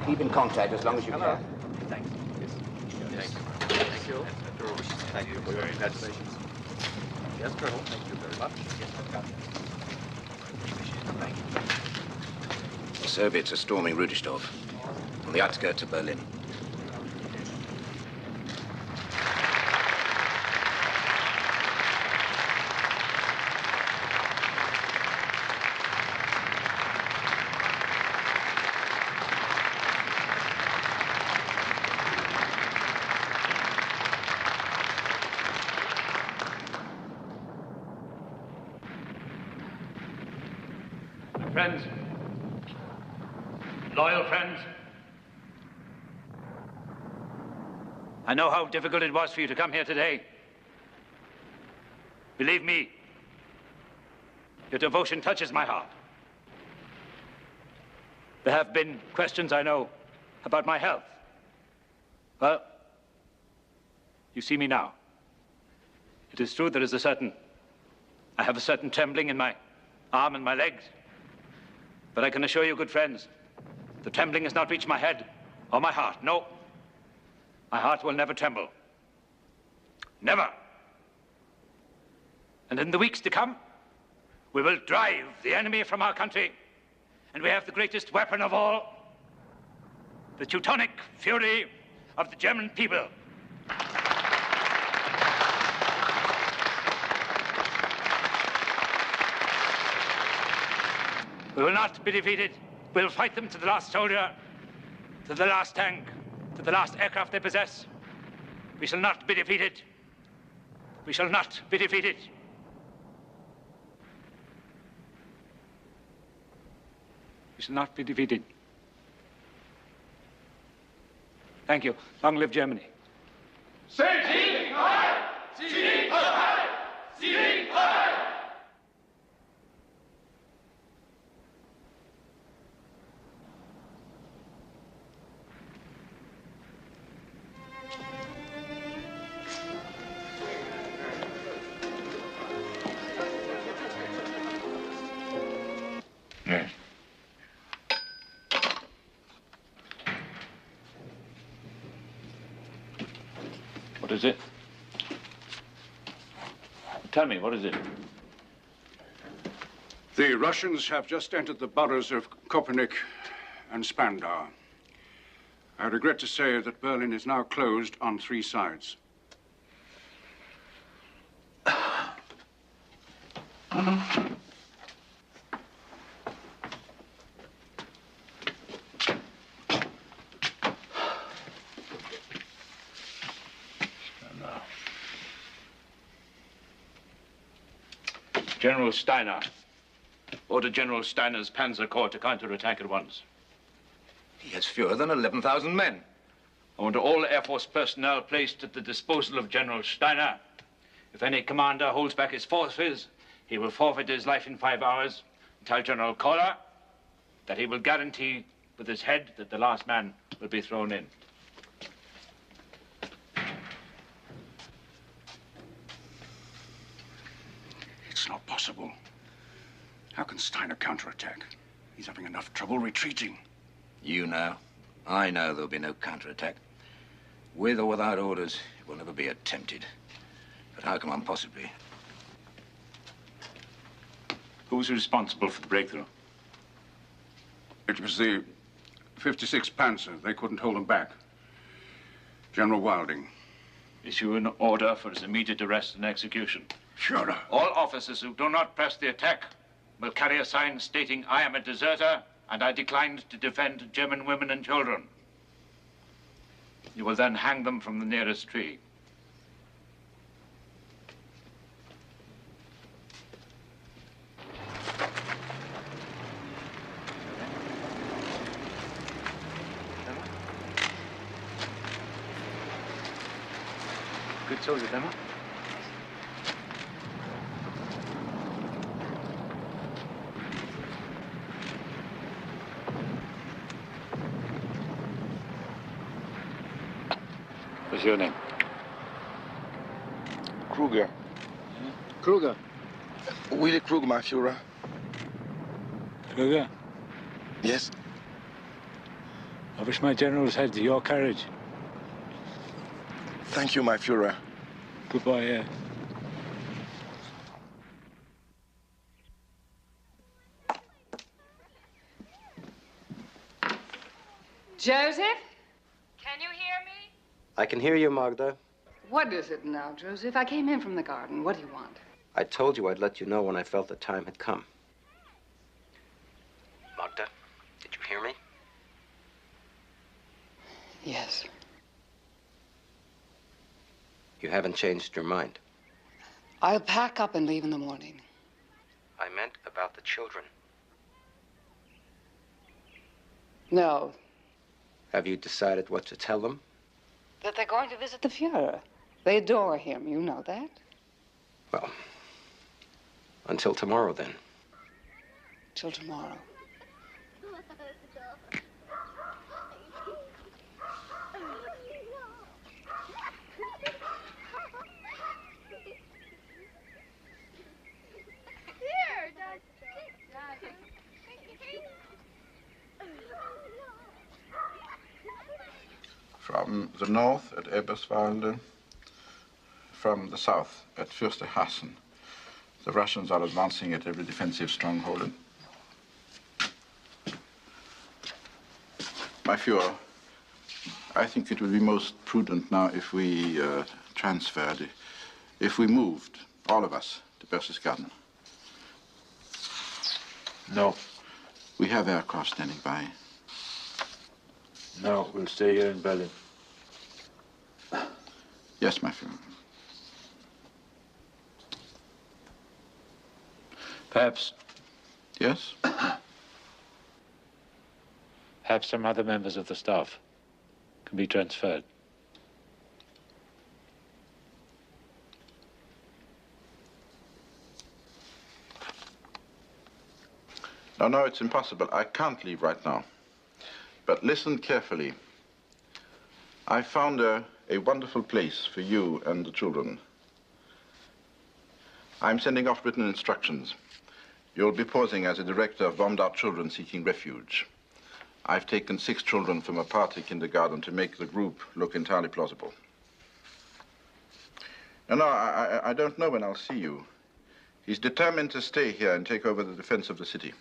Keep in contact as long as you can. Thanks. Thank you. Thank you for your congratulations. Yes, Colonel. Thank you very much. The Soviets are storming Rudestorf, on the outskirts of Berlin. Friends, loyal friends, I know how difficult it was for you to come here today. Believe me, your devotion touches my heart. There have been questions, I know, about my health. Well, you see me now. It is true I have a certain trembling in my arm and my legs. But I can assure you, good friends, the trembling has not reached my head or my heart. No, my heart will never tremble. Never. And in the weeks to come, we will drive the enemy from our country. And we have the greatest weapon of all, the Teutonic fury of the German people. We will not be defeated. We'll fight them to the last soldier, to the last tank, to the last aircraft they possess. We shall not be defeated. We shall not be defeated. We shall not be defeated. Thank you. Long live Germany. Sieg heil! Sieg heil! Sieg heil! Yes. What is it? Tell me, what is it? The Russians have just entered the boroughs of Kopernik and Spandau. I regret to say that Berlin is now closed on 3 sides. General Steiner. Order General Steiner's Panzer Corps to counterattack at once. He has fewer than 11,000 men. I want all Air Force personnel placed at the disposal of General Steiner. If any commander holds back his forces, he will forfeit his life in 5 hours. Tell General Kohler that he will guarantee with his head that the last man will be thrown in. It's not possible. How can Steiner counterattack? He's having enough trouble retreating. You know. I know there'll be no counterattack. With or without orders, it will never be attempted. But how can one possibly? Who's responsible for the breakthrough? It was the 56th Panzer. They couldn't hold them back. General Wilding. Issue an order for his immediate arrest and execution. Sure. All officers who do not press the attack will carry a sign stating, "I am a deserter, and I declined to defend German women and children." You will then hang them from the nearest tree. Good soldier, Emma. What's your name? Kruger. Kruger. Willy Kruger, my Führer. Kruger. Yes? I wish my generals had your courage. Thank you, my Führer. Goodbye, yeah. Joseph? Can you hear me? I can hear you, Magda. What is it now, Joseph? I came in from the garden. What do you want? I told you I'd let you know when I felt the time had come. Magda, did you hear me? Yes. You haven't changed your mind. I'll pack up and leave in the morning. I meant about the children. No. Have you decided what to tell them? That they're going to visit the Führer. They adore him. You know that. Well, until tomorrow, then. Till tomorrow. From the north at Eberswalde, from the south at Fürstehassen. The Russians are advancing at every defensive stronghold. My Führer, I think it would be most prudent now if we transferred, if we moved, all of us, to Berchtesgaden. No. We have aircraft standing by. No, we'll stay here in Berlin. Yes, my Führer. Perhaps. Yes? Perhaps some other members of the staff can be transferred. No, it's impossible. I can't leave right now. But listen carefully. I found a wonderful place for you and the children. I'm sending off written instructions. You'll be posing as a director of bombed-out children seeking refuge. I've taken 6 children from a party kindergarten to make the group look entirely plausible. No, I don't know when I'll see you. He's determined to stay here and take over the defense of the city.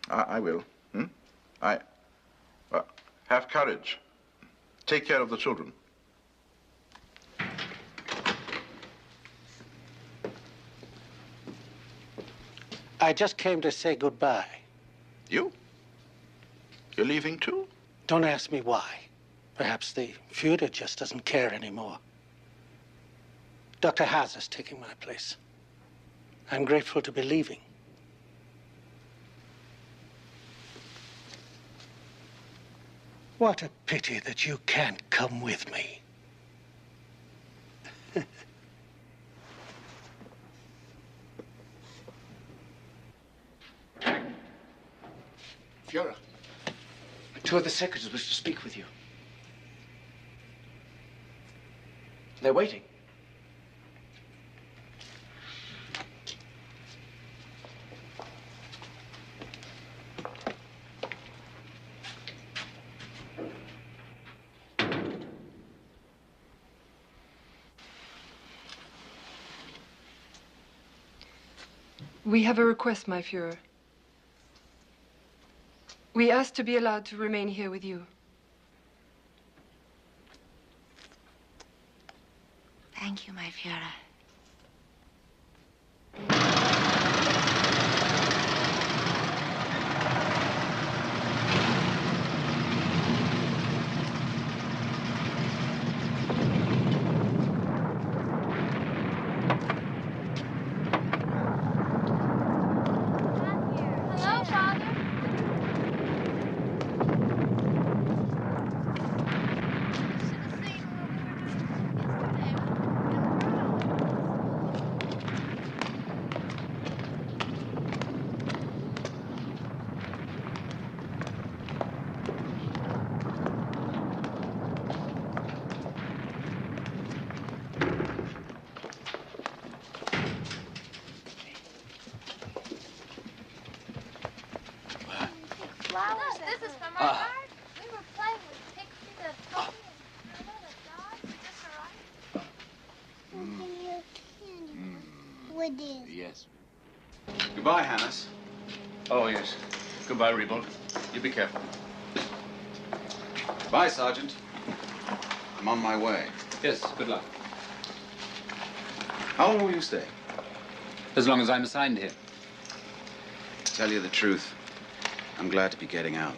I will. Have courage. Take care of the children. I just came to say goodbye. You? You're leaving too? Don't ask me why. Perhaps the Führer just doesn't care anymore. Dr. Haas taking my place. I'm grateful to be leaving. What a pity that you can't come with me. Führer, 2 of the secretaries wish to speak with you. They're waiting. We have a request, my Führer. We asked to be allowed to remain here with you. Thank you, my Führer. Hello, Father. Flowers. This is from our garden. We were playing with Pixie, the puppy, and the dog. We just arrived. Yes. Goodbye, Hannes. Oh, yes. Goodbye, Rebold. You be careful. Bye, Sergeant. I'm on my way. Yes, good luck. How long will you stay? As long as I'm assigned here. To tell you the truth, I'm glad to be getting out.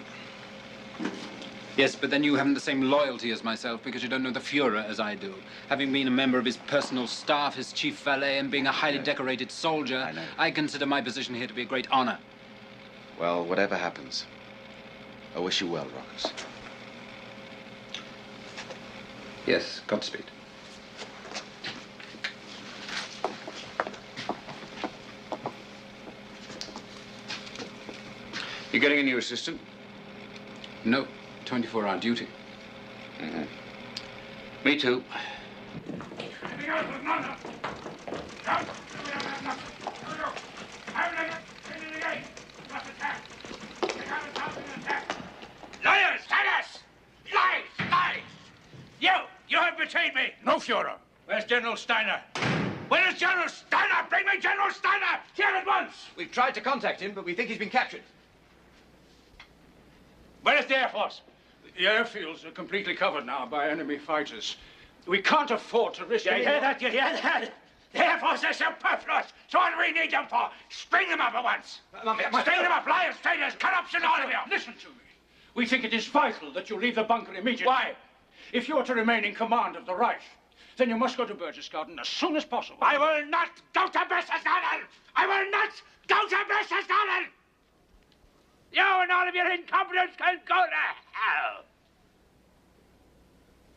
Yes, but then you haven't the same loyalty as myself because you don't know the Führer as I do. Having been a member of his personal staff, his chief valet, and being a highly decorated soldier, I consider my position here to be a great honor. Well, whatever happens, I wish you well, Rockers. Yes, Godspeed. You getting a new assistant? No, 24-hour duty. Mm-hmm. Me too. Liars! Liars! Lies! Lies! You have betrayed me! No, Führer. Where's General Steiner? Where is General Steiner? Bring me General Steiner! Here at once! We've tried to contact him, but we think he's been captured. Where is the Air Force? The airfields are completely covered now by enemy fighters. We can't afford to risk You any hear more- that? You hear that? The Air Force is superfluous. So what do we need them for? String them up at once. String them up, liars, traitors, corruption, all of you. Listen to me. We think it is vital that you leave the bunker immediately. Why? If you are to remain in command of the Reich, then you must go to Berchtesgaden as soon as possible. I will not go to Berchtesgaden! I will not go to Berchtesgaden! You and all of your incompetence can go to hell!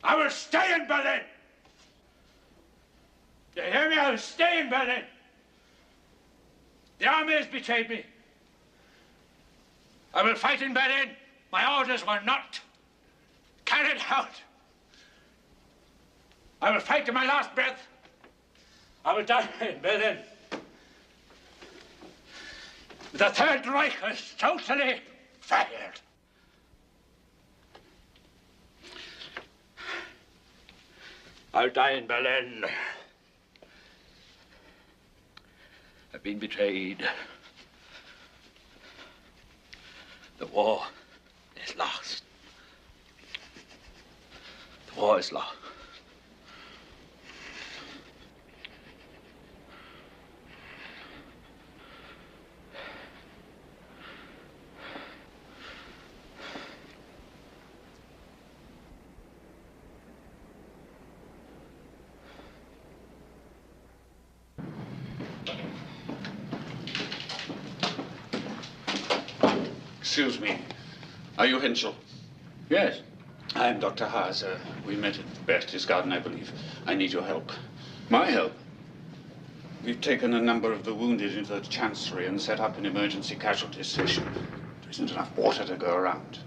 I will stay in Berlin! You hear me? I will stay in Berlin! The army has betrayed me. I will fight in Berlin. My orders were not carried out. I will fight to my last breath. I will die in Berlin. The Third Reich is totally failed. I'll die in Berlin. I've been betrayed. The war is lost. The war is lost. Excuse me. Are you Henschel? Yes. I am Dr. Haas. We met at Berchtesgaden, I believe. I need your help. My help? We've taken a number of the wounded into the Chancellery and set up an emergency casualties station. There isn't enough water to go around.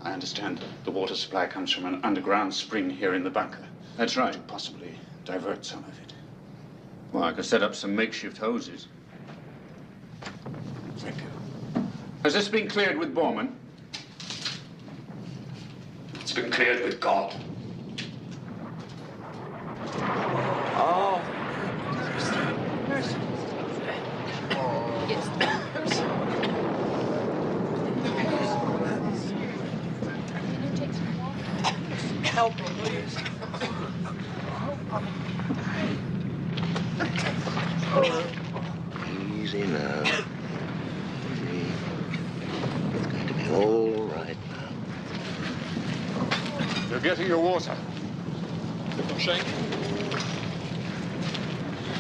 I understand the water supply comes from an underground spring here in the bunker. That's right. To possibly divert some of it. Well, I could set up some makeshift hoses. Thank you. Has this been cleared with Bormann? It's been cleared with God. Oh. help her, please. Easy now. Easy. It's going to be all right now. You're getting your water. Give them shake.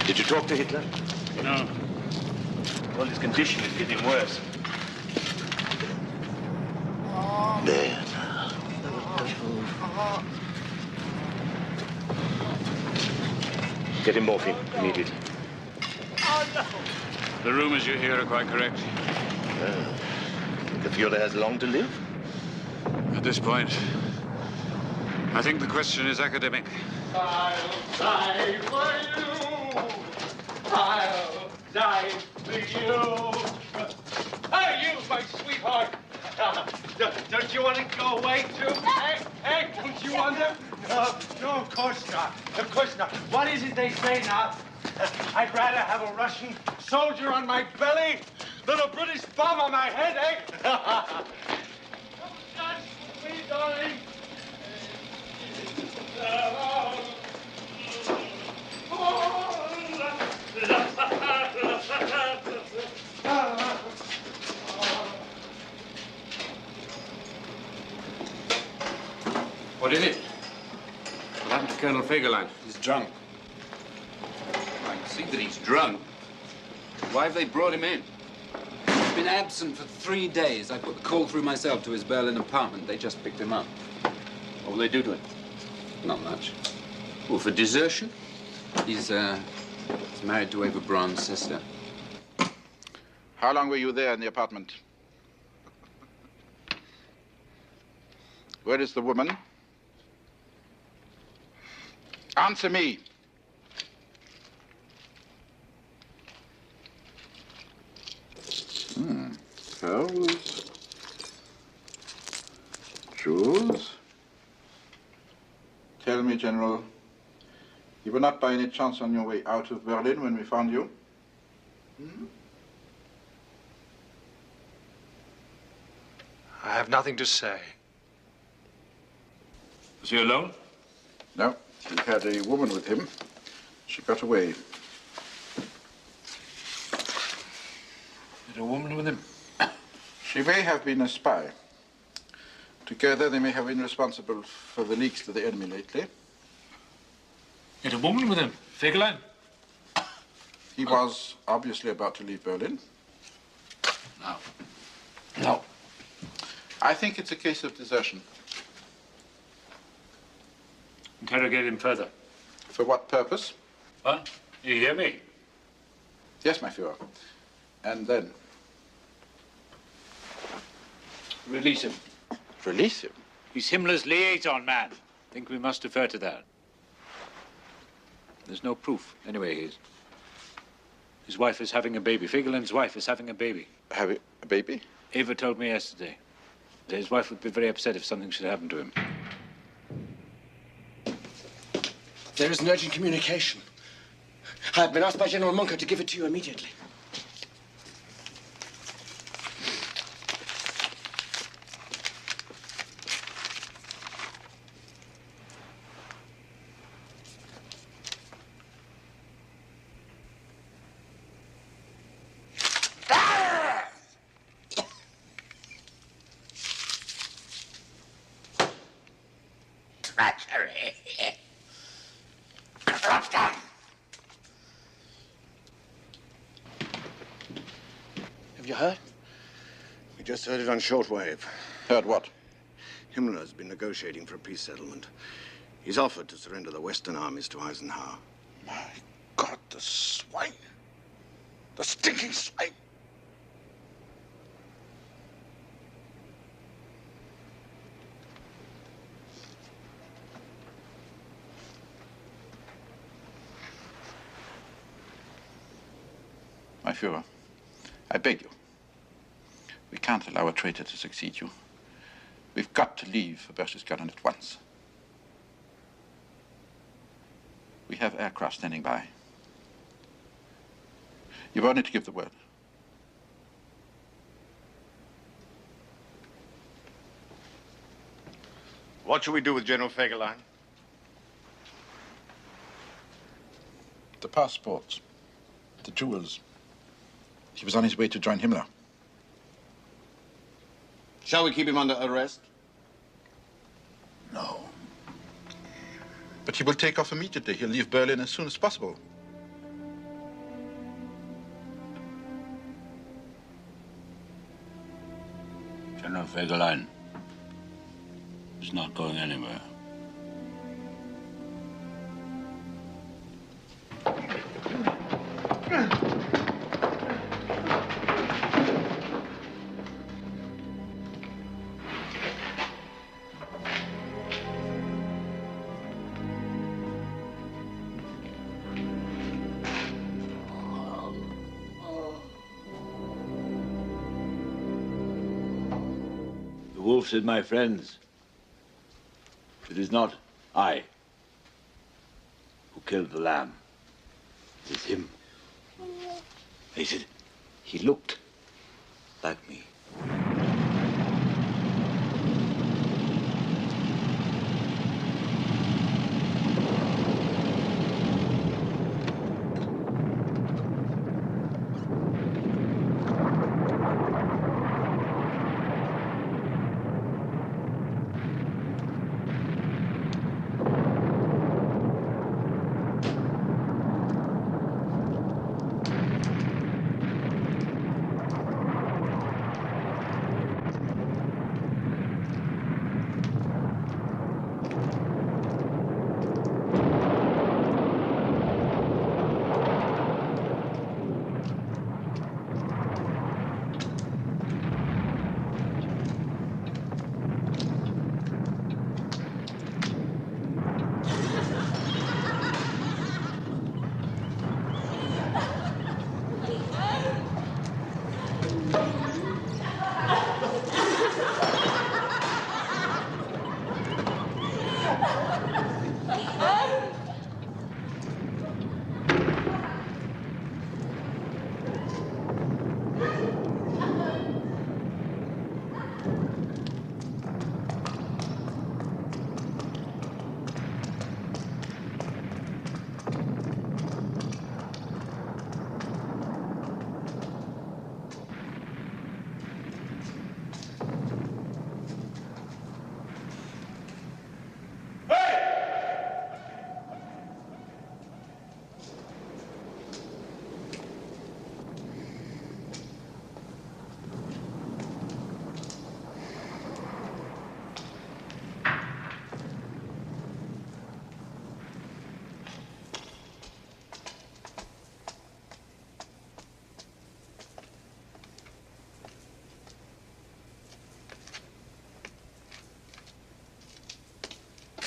Did you talk to Hitler? No. Well, his condition is getting worse. There now. Get him morphine immediately. The rumors you hear are quite correct. Think the Fuhrer has long to live? At this point, I think the question is academic. I'll die for you. I'll die for you. Hey, you, my sweetheart. Don't you want to go away, too? Hey, don't you want to? No, of course not. Of course not. What is it they say now? I'd rather have a Russian soldier on my belly than a British bomb on my head, eh? That's me, darling. What is it? What happened to Colonel Fegelein? He's drunk. I can see that he's drunk. Why have they brought him in? He's been absent for 3 days. I put the call through myself to his Berlin apartment. They just picked him up. What will they do to him? Not much. Well, for desertion? He's married to Eva Braun's sister. How long were you there in the apartment? Where is the woman? Answer me. Pearls. Jewels. Tell me, General, you were not by any chance on your way out of Berlin when we found you? I have nothing to say. Was he alone? No, he had a woman with him. She got away. Had a woman with him? She may have been a spy. Together, they may have been responsible for the leaks to the enemy lately. Had a woman with him? Fegelein? He was obviously about to leave Berlin. No. No. I think it's a case of desertion. Interrogate him further. For what purpose? What? You hear me? Yes, my Führer. And then? Release him. Release him? He's Himmler's liaison man. I think we must defer to that. There's no proof. Anyway, his wife is having a baby. Fegelein's wife is having a baby. Having a baby? Eva told me yesterday that his wife would be very upset if something should happen to him. There is an urgent communication. I have been asked by General Munker to give it to you immediately. Treachery. Have you heard? We just heard it on shortwave. Heard what? Himmler has been negotiating for a peace settlement. He's offered to surrender the Western armies to Eisenhower. My God, the swine. The stinking swine. My Führer, I beg you. We can't allow a traitor to succeed you. We've got to leave Berchtesgaden at once. We have aircraft standing by. You've only to give the word. What shall we do with General Fegelein? The passports, the jewels. He was on his way to join Himmler. Shall we keep him under arrest? No. But he will take off immediately. He'll leave Berlin as soon as possible. General Fegelein is not going anywhere. The wolf said, my friends, it is not I who killed the lamb. It is him. They said, he looked like me.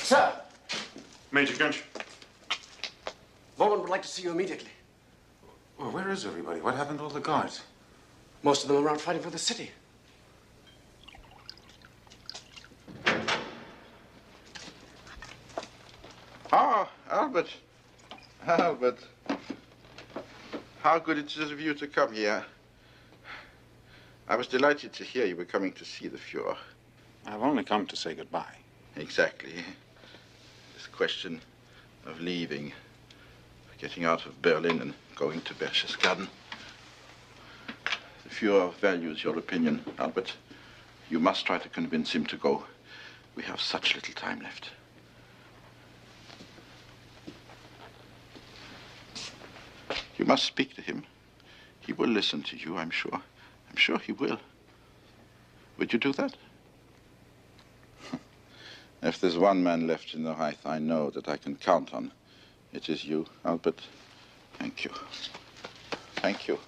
Sir! Major Gunch. Vaughan would like to see you immediately. Well, where is everybody? What happened to all the guards? Most of them are out fighting for the city. Ah, Albert. Albert. How good it is of you to come here. I was delighted to hear you were coming to see the Fuhrer. I've only come to say goodbye. Exactly. This question of leaving, getting out of Berlin and going to Berchtesgaden. The Fuhrer values your opinion, Albert. You must try to convince him to go. We have such little time left. You must speak to him. He will listen to you, I'm sure. I'm sure he will. Would you do that? If there's one man left in the Reich I know that I can count on, it is you, Albert. Thank you. Thank you.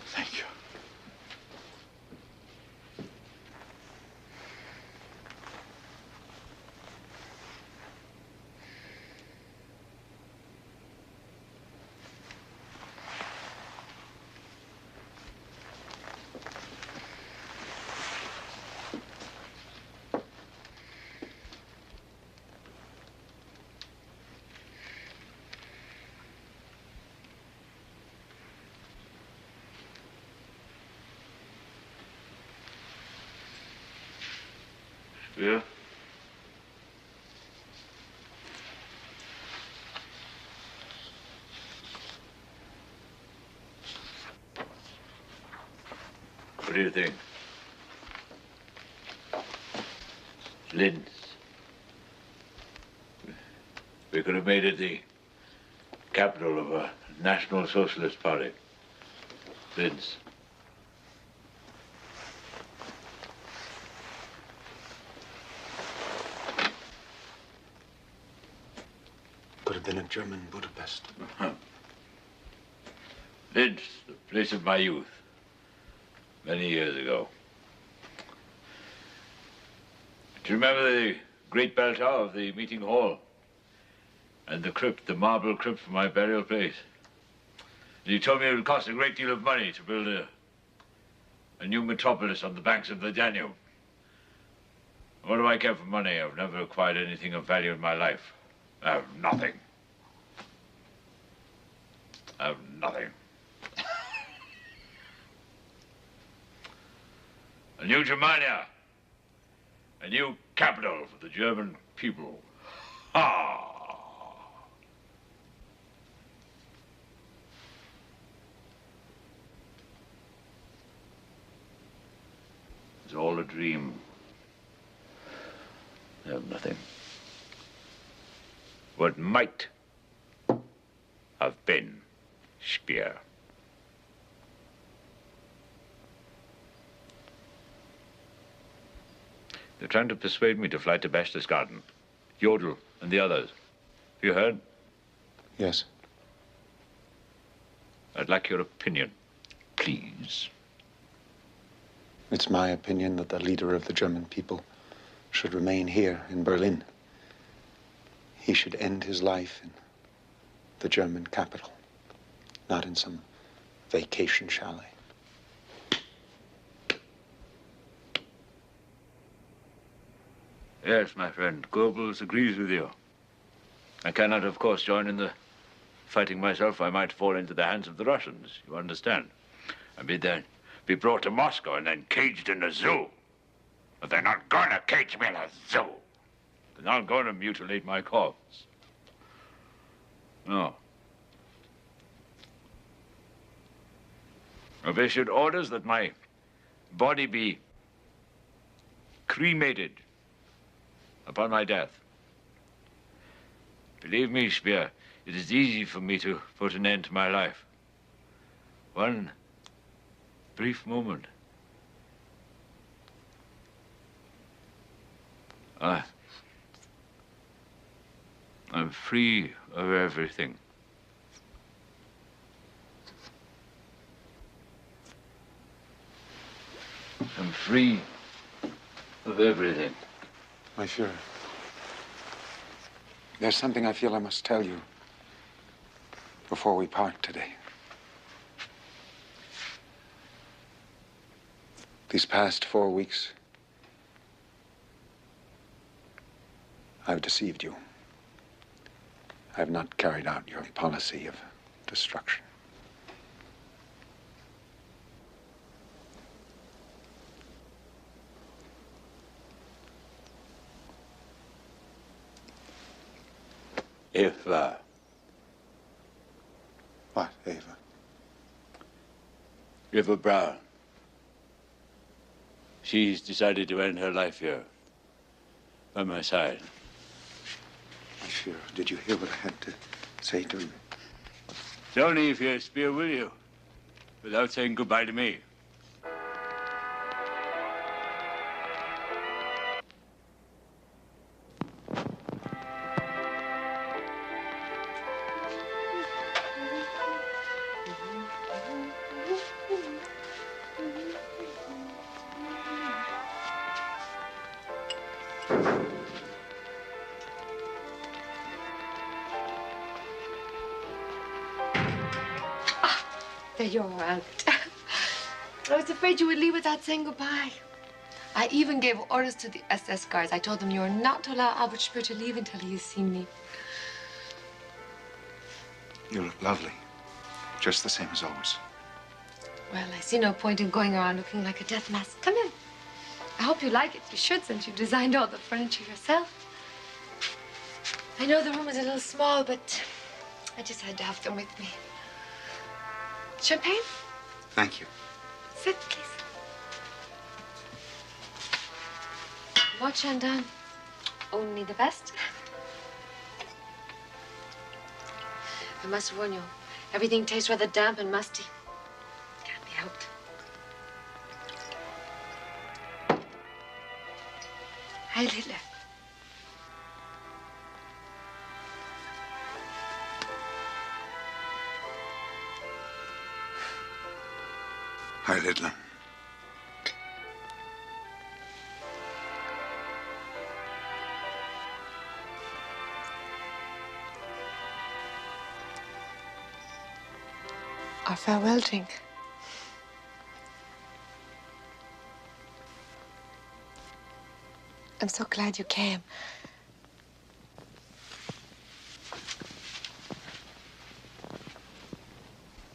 Thank you. Yeah? What do you think? Linz. We could have made it the capital of a National Socialist Party. Linz. Could have been a German Budapest. Linz, the place of my youth. Many years ago. Do you remember the great bell tower of the meeting hall? And the crypt, the marble crypt for my burial place? And you told me it would cost a great deal of money to build a new metropolis on the banks of the Danube. What do I care for money? I've never acquired anything of value in my life. I have nothing. I have nothing. A new Germania. A new capital for the German people. Ha! It's all a dream. I have nothing. What might have been Speer. They're trying to persuade me to fly to Berchtesgaden. Jodl and the others. Have you heard? Yes. I'd like your opinion, please. It's my opinion that the leader of the German people should remain here in Berlin. He should end his life in the German capital, not in some vacation chalet. Yes, my friend, Goebbels agrees with you. I cannot, of course, join in the fighting myself. I might fall into the hands of the Russians, you understand? And be brought to Moscow and then caged in a zoo. But they're not going to cage me in a zoo. They're not going to mutilate my corpse. No. I've issued orders that my body be cremated upon my death. Believe me, Speer, it is easy for me to put an end to my life. One brief moment. I'm free of everything. I'm free of everything. My Führer, there's something I feel I must tell you before we part today. These past 4 weeks, I've deceived you. I have not carried out your policy of destruction. Eva. What, Eva? Eva Braun. She's decided to end her life here, by my side. My Führer, did you hear what I had to say to him? It's only if you Speer, will you? Without saying goodbye to me. There you are, Albert. I was afraid you would leave without saying goodbye. I even gave orders to the SS guards. I told them you are not to allow Albert Speer to leave until he has seen me. You look lovely. Just the same as always. Well, I see no point in going around looking like a death mask. Come in. I hope you like it. You should, since you designed all the furniture yourself. I know the room is a little small, but I just had to have them with me. Champagne? Thank you. Sit, please. What, Shandon? Only the best. I must warn you, everything tastes rather damp and musty. Can't be helped. Heil Hitler. Heil Hitler. Our farewell drink. I'm so glad you came.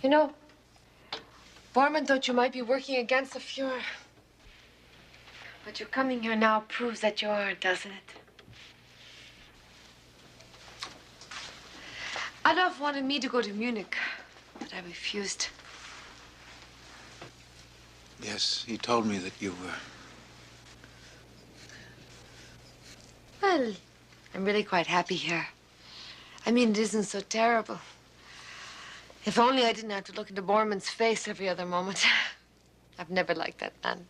You know, Bormann thought you might be working against the Fuhrer. But your coming here now proves that you aren't, doesn't it? Adolf wanted me to go to Munich, but I refused. Yes, he told me that you were. Well, I'm really quite happy here. I mean, it isn't so terrible. If only I didn't have to look into Bormann's face every other moment. I've never liked that man.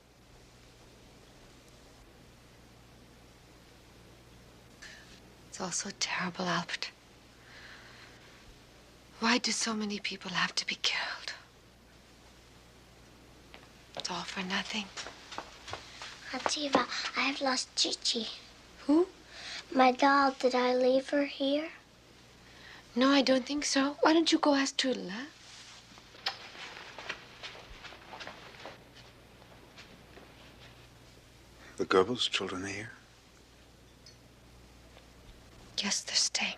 It's all so terrible, Albert. Why do so many people have to be killed? It's all for nothing. Aunt Eva, I have lost Chichi. Who? My doll. Did I leave her here? No, I don't think so. Why don't you go ask Trudel, huh? The Goebbels children are here? Yes, they're staying.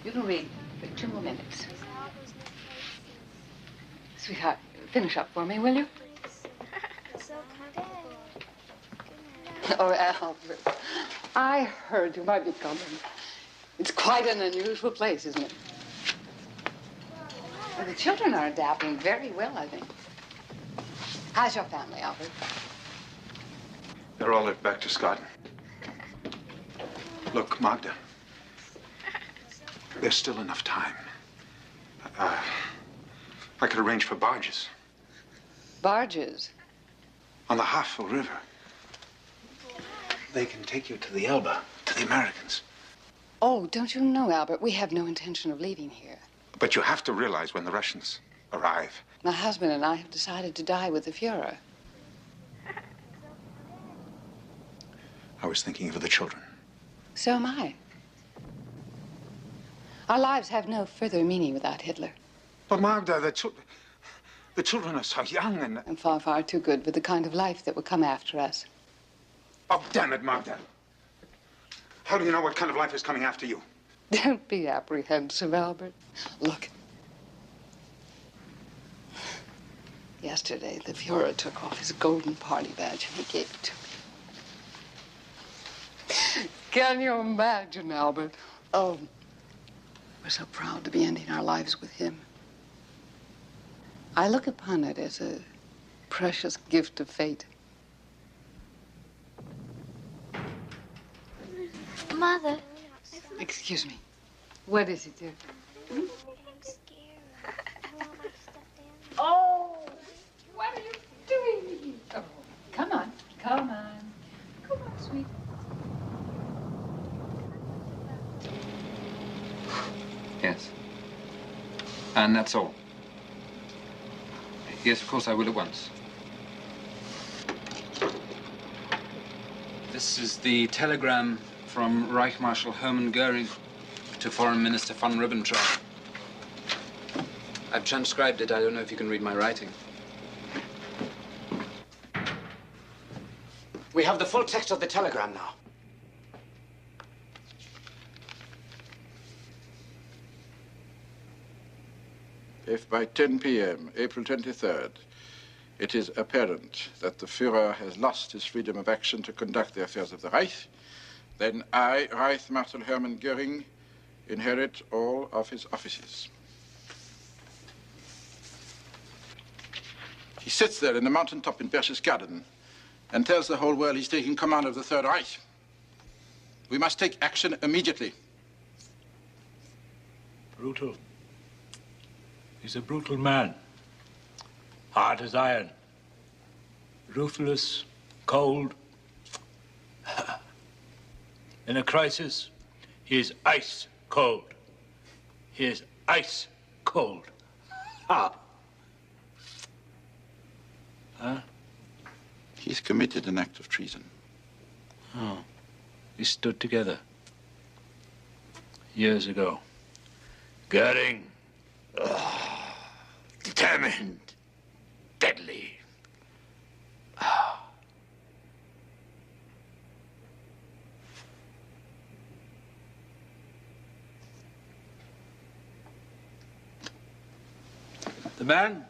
You can read for 2 more minutes. Sweetheart, finish up for me, will you? Oh, Albert, I heard you might be coming. It's quite an unusual place, isn't it? Well, the children are adapting very well, I think. How's your family, Albert? They're all left back to Scotland. Look, Magda, there's still enough time. I could arrange for barges. Barges? On the Havel River. They can take you to the Elbe, to the Americans. Oh, don't you know, Albert, we have no intention of leaving here. But you have to realize when the Russians arrive. My husband and I have decided to die with the Fuhrer. I was thinking of the children. So am I. Our lives have no further meaning without Hitler. But Magda, the children are so young and far, far too good for the kind of life that will come after us. Oh, damn it, Magda. How do you know what kind of life is coming after you? Don't be apprehensive, Albert. Look. Yesterday, the Fuhrer took off his golden party badge and he gave it to me. Can you imagine, Albert? Oh, we're so proud to be ending our lives with him. I look upon it as a precious gift of fate. Mother. Excuse me. What is it, dear? I'm scared. Oh, what are you doing? Oh, come on, come on. Come on, sweet. Yes. And that's all. Yes, of course I will at once. This is the telegram from Reich Marshal Hermann Goering to Foreign Minister von Ribbentrop. I've transcribed it. I don't know if you can read my writing. We have the full text of the telegram now. If by 10 p.m., April 23rd, it is apparent that the Führer has lost his freedom of action to conduct the affairs of the Reich, then I, Reich Marshal Hermann Göring, inherit all of his offices. He sits there in the mountaintop in Berchtesgaden and tells the whole world he's taking command of the Third Reich. We must take action immediately. Brutal. He's a brutal man. Hard as iron. Ruthless, cold. In a crisis, he is ice cold. He is ice cold. Ha! Huh? He's committed an act of treason. Oh. We stood together. Years ago. Goering. Oh, determined. Deadly. Oh. The man?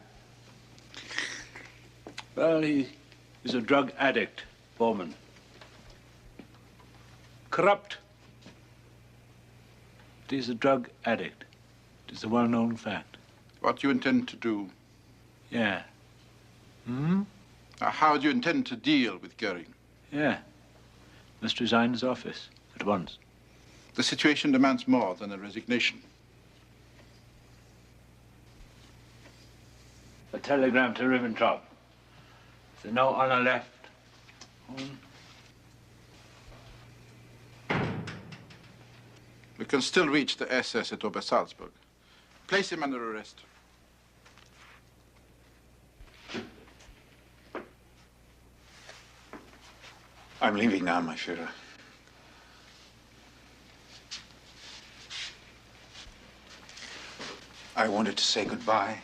Well, he is a drug addict, Bormann. Corrupt. But he's a drug addict. It is a well-known fact. What do you intend to do? Yeah. Hmm? How do you intend to deal with Göring? Yeah. Must resign his office at once. The situation demands more than a resignation. A telegram to Ribbentrop. There's no honor left. We can still reach the SS at Obersalzberg. Place him under arrest. I'm leaving now, my Führer. I wanted to say goodbye.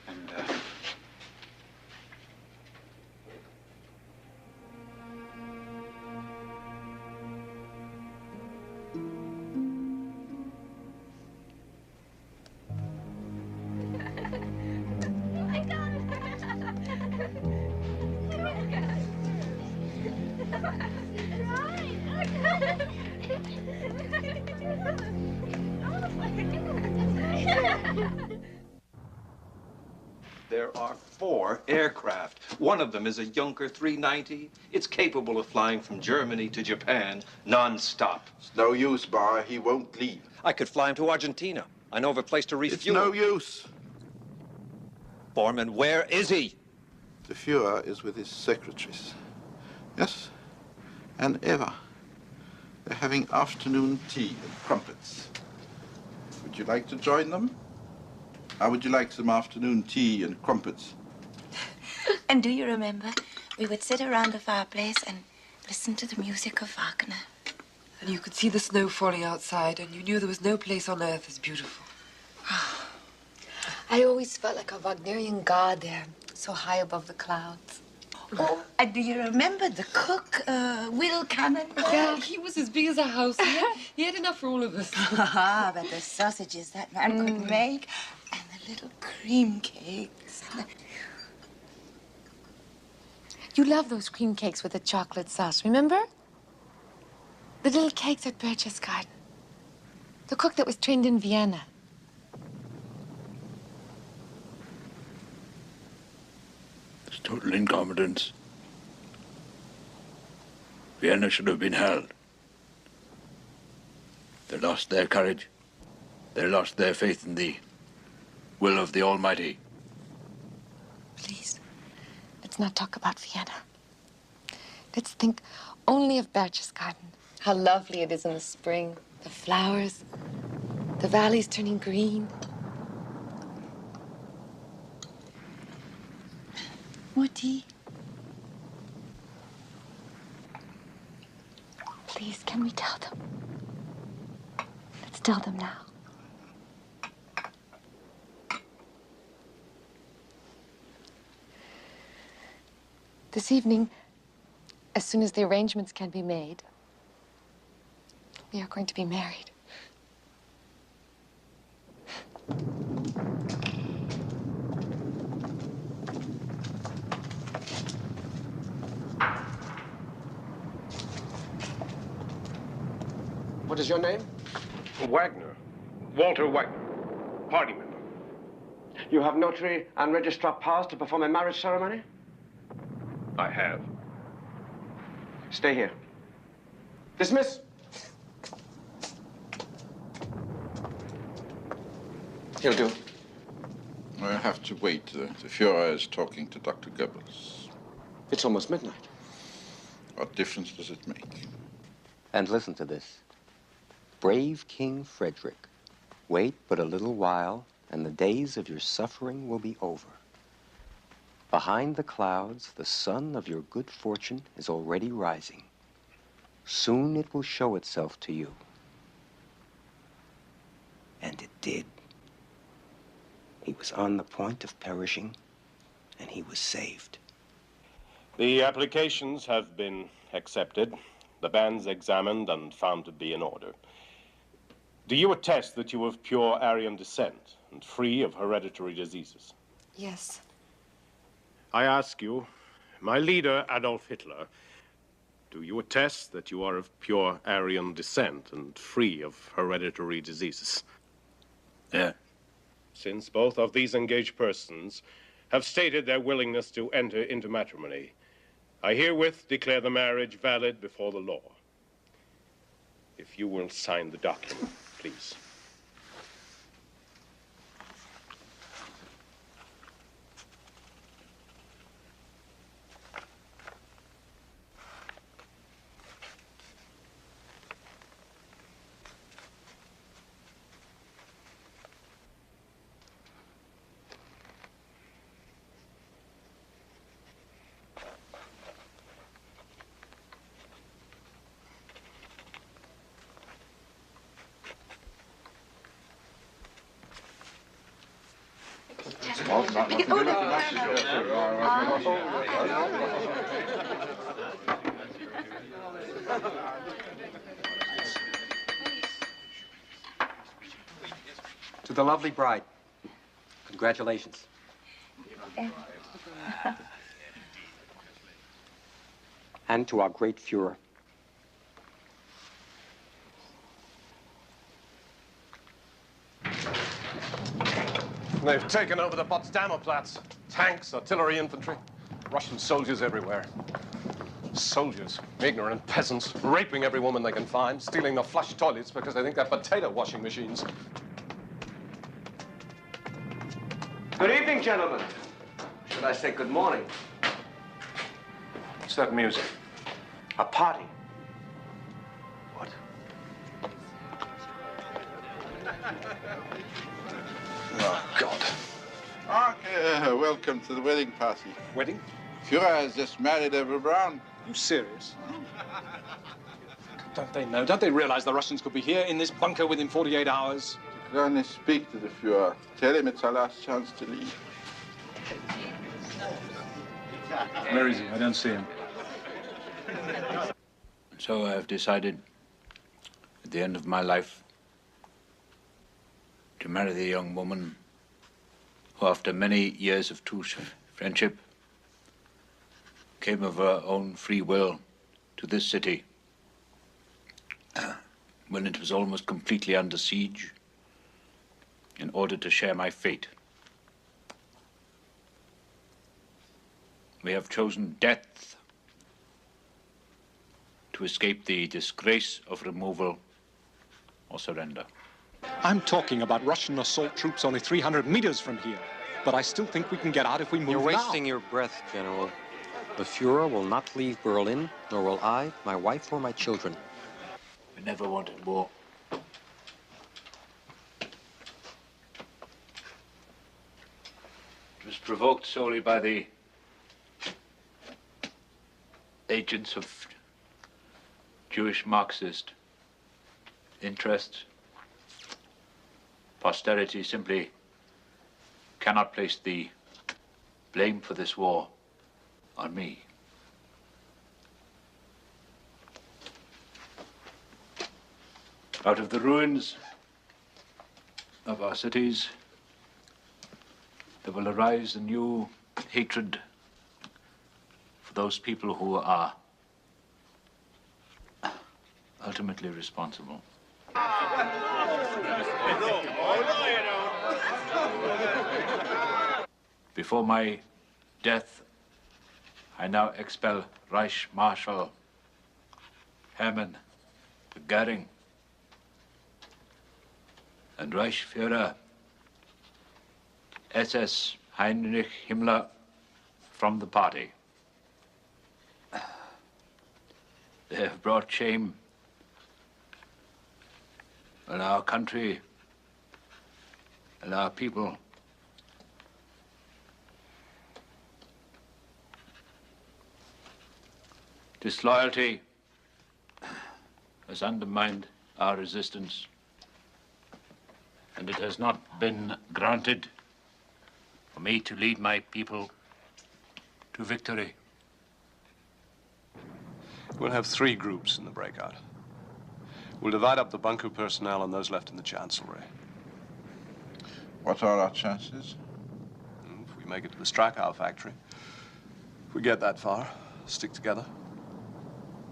And, There are 4 aircraft. One of them is a Junker 390. It's capable of flying from Germany to Japan non-stop. It's no use, Bar. He won't leave. I could fly him to Argentina. I know of a place to refuel. It's no use. Bormann, where is he? The Führer is with his secretaries. Yes, and Eva. They're having afternoon tea and crumpets. Would you like to join them? How would you like some afternoon tea and crumpets? And do you remember, we would sit around the fireplace and listen to the music of Wagner. And you could see the snow falling outside, and you knew there was no place on earth as beautiful. I always felt like a Wagnerian god there, so high above the clouds. Oh, and do you remember the cook, Will Cannon? Yeah, he was as big as a house. He had enough for all of us. But the sausages that man could make, and the little cream cakes. You love those cream cakes with the chocolate sauce, remember? The little cakes at Berchtesgaden. The cook that was trained in Vienna. It's total incompetence. Vienna should have been held. They lost their courage. They lost their faith in the will of the Almighty. Please, let's not talk about Vienna. Let's think only of Berchtesgaden. How lovely it is in the spring. The flowers, the valleys turning green. More tea? Please, can we tell them? Let's tell them now. This evening, as soon as the arrangements can be made, we are going to be married. is your name? Wagner. Walter Wagner. Party member. You have notary and registrar powers to perform a marriage ceremony? I have. Stay here. Dismiss. He'll do. I have to wait. The Fuhrer is talking to Dr. Goebbels. It's almost midnight. What difference does it make? And listen to this. Brave King Frederick, wait but a little while, and the days of your suffering will be over. Behind the clouds, the sun of your good fortune is already rising. Soon it will show itself to you. And it did. He was on the point of perishing, and he was saved. The applications have been accepted, the banns examined and found to be in order. Do you attest that you are of pure Aryan descent and free of hereditary diseases? Yes. I ask you, my leader, Adolf Hitler, do you attest that you are of pure Aryan descent and free of hereditary diseases? Yeah. Since both of these engaged persons have stated their willingness to enter into matrimony, I herewith declare the marriage valid before the law. If you will sign the document, please. To the lovely bride, congratulations. And to our great Fuhrer. They've taken over the Potsdamer Platz. Tanks, artillery, infantry. Russian soldiers everywhere. Soldiers, ignorant peasants, raping every woman they can find, stealing the flush toilets because they think they're potato washing machines. Good evening, gentlemen. Should I say good morning? What's that music? A party. What? Oh, God. Okay, welcome to the wedding party. Wedding? Fuhrer has just married Eva Braun. You serious? Don't they know? Don't they realize the Russians could be here in this bunker within 48 hours? You can only speak to the Fuhrer. Tell him it's our last chance to leave. Where is he? I don't see him. So I have decided, at the end of my life, to marry the young woman who, after many years of true friendship, came of her own free will to this city when it was almost completely under siege, in order to share my fate. We have chosen death to escape the disgrace of removal or surrender. I'm talking about Russian assault troops only 300 meters from here. But I still think we can get out if we move now. You're wasting your breath, General. The Fuhrer will not leave Berlin, nor will I, my wife, or my children. We never wanted war. It was provoked solely by the agents of Jewish Marxist interests. Posterity simply cannot place the blame for this war on me. Out of the ruins of our cities, there will arise a new hatred for those people who are ultimately responsible. Before my death, I now expel Reich Marshal Hermann Göring and Reichsführer SS Heinrich Himmler from the party. They have brought shame on our country and our people. Disloyalty has undermined our resistance, and it has not been granted for me to lead my people to victory. We'll have 3 groups in the breakout. We'll divide up the bunker personnel and those left in the chancellery. What are our chances? If we make it to the Strachau factory, if we get that far, stick together,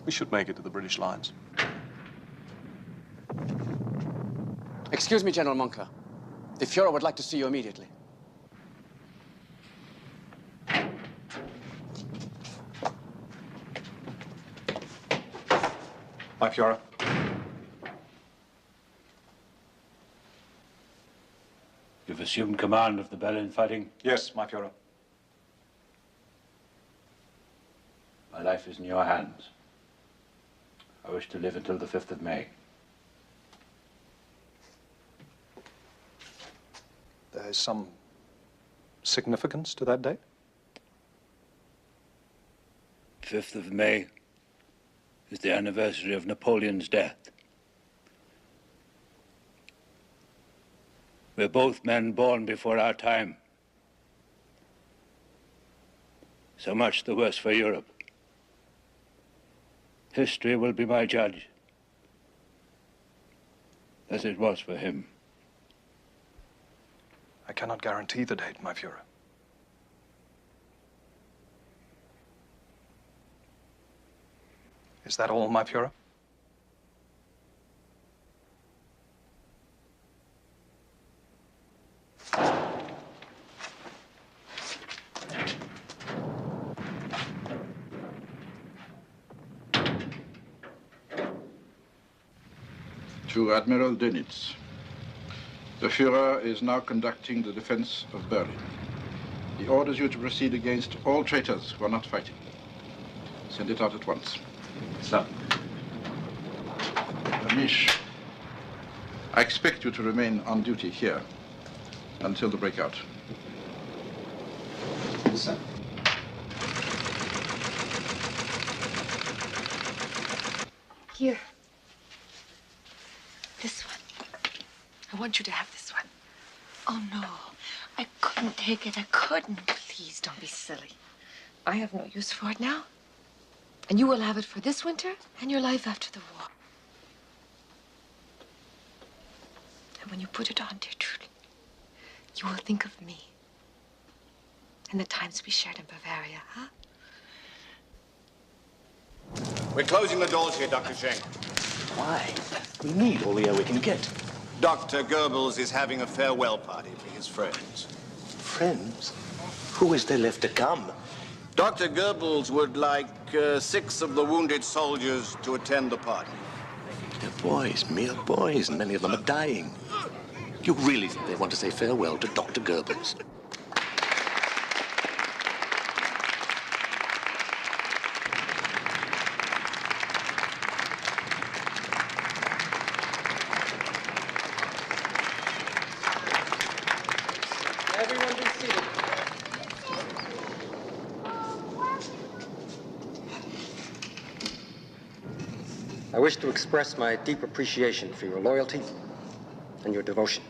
we should make it to the British lines. Excuse me, General Munker. The Fuhrer would like to see you immediately. My Fuhrer. You've assumed command of the Berlin fighting? Yes, my Fuhrer. My life is in your hands. I wish to live until the 5th of May. There is some significance to that date? 5th of May is the anniversary of Napoleon's death. We're both men born before our time. So much the worse for Europe. History will be my judge, as it was for him. I cannot guarantee the date, my Fuhrer. Is that all, my Fuhrer? To Admiral Dönitz. The Fuhrer is now conducting the defense of Berlin. He orders you to proceed against all traitors who are not fighting. Send it out at once. Sir. Amish, I expect you to remain on duty here until the breakout. Sir. Here. This one. I want you to have this one. Oh, no. I couldn't take it. I couldn't. Please don't be silly. I have no use for it now. And you will have it for this winter and your life after the war. And when you put it on, dear Trudy, you will think of me and the times we shared in Bavaria, huh? We're closing the doors here, Dr. Schenk. Why? We need all the air we can get. Dr. Goebbels is having a farewell party for his friends. Friends? Who is there left to come? Dr. Goebbels would like 6 of the wounded soldiers to attend the party. They're boys, mere boys, and many of them are dying. You really think they want to say farewell to Dr. Goebbels? Everyone be seated. I wish to express my deep appreciation for your loyalty and your devotion.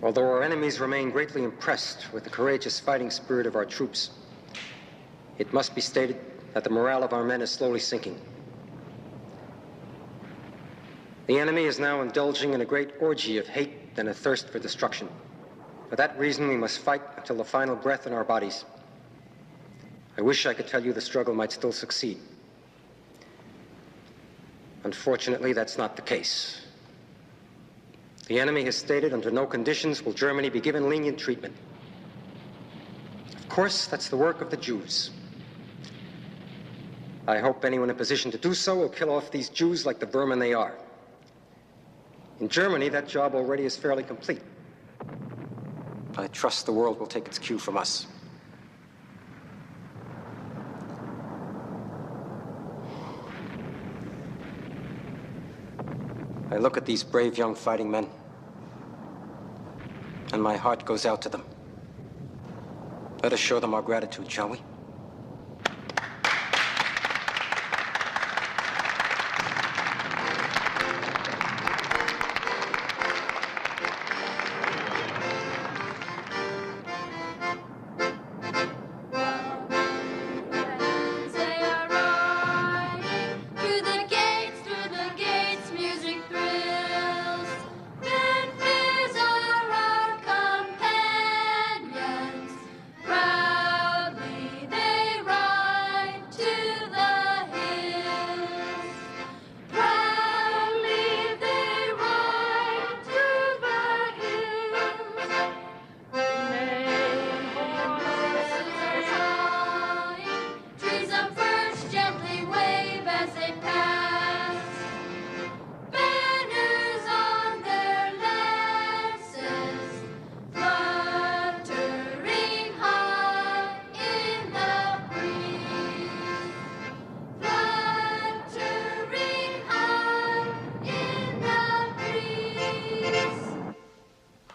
Although our enemies remain greatly impressed with the courageous fighting spirit of our troops, it must be stated that the morale of our men is slowly sinking. The enemy is now indulging in a great orgy of hate and a thirst for destruction. For that reason, we must fight until the final breath in our bodies. I wish I could tell you the struggle might still succeed. Unfortunately, that's not the case. The enemy has stated under no conditions will Germany be given lenient treatment. Of course, that's the work of the Jews. I hope anyone in position to do so will kill off these Jews like the vermin they are. In Germany, that job already is fairly complete. I trust the world will take its cue from us. I look at these brave young fighting men, and my heart goes out to them. Let us show them our gratitude, shall we?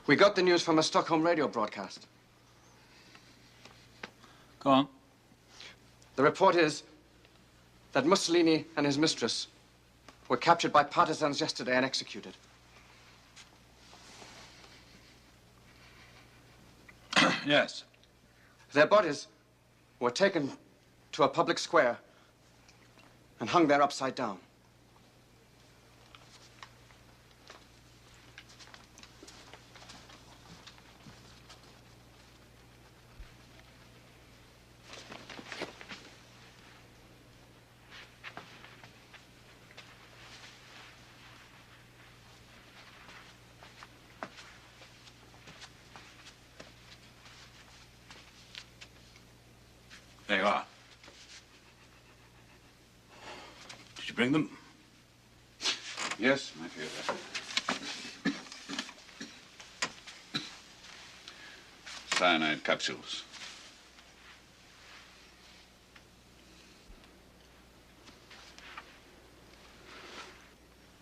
We got the news from a Stockholm radio broadcast. Go on. The report is that Mussolini and his mistress were captured by partisans yesterday and executed. Yes. Their bodies were taken to a public square and hung there upside down. There you are. Did you bring them? Yes, my Führer. Cyanide capsules.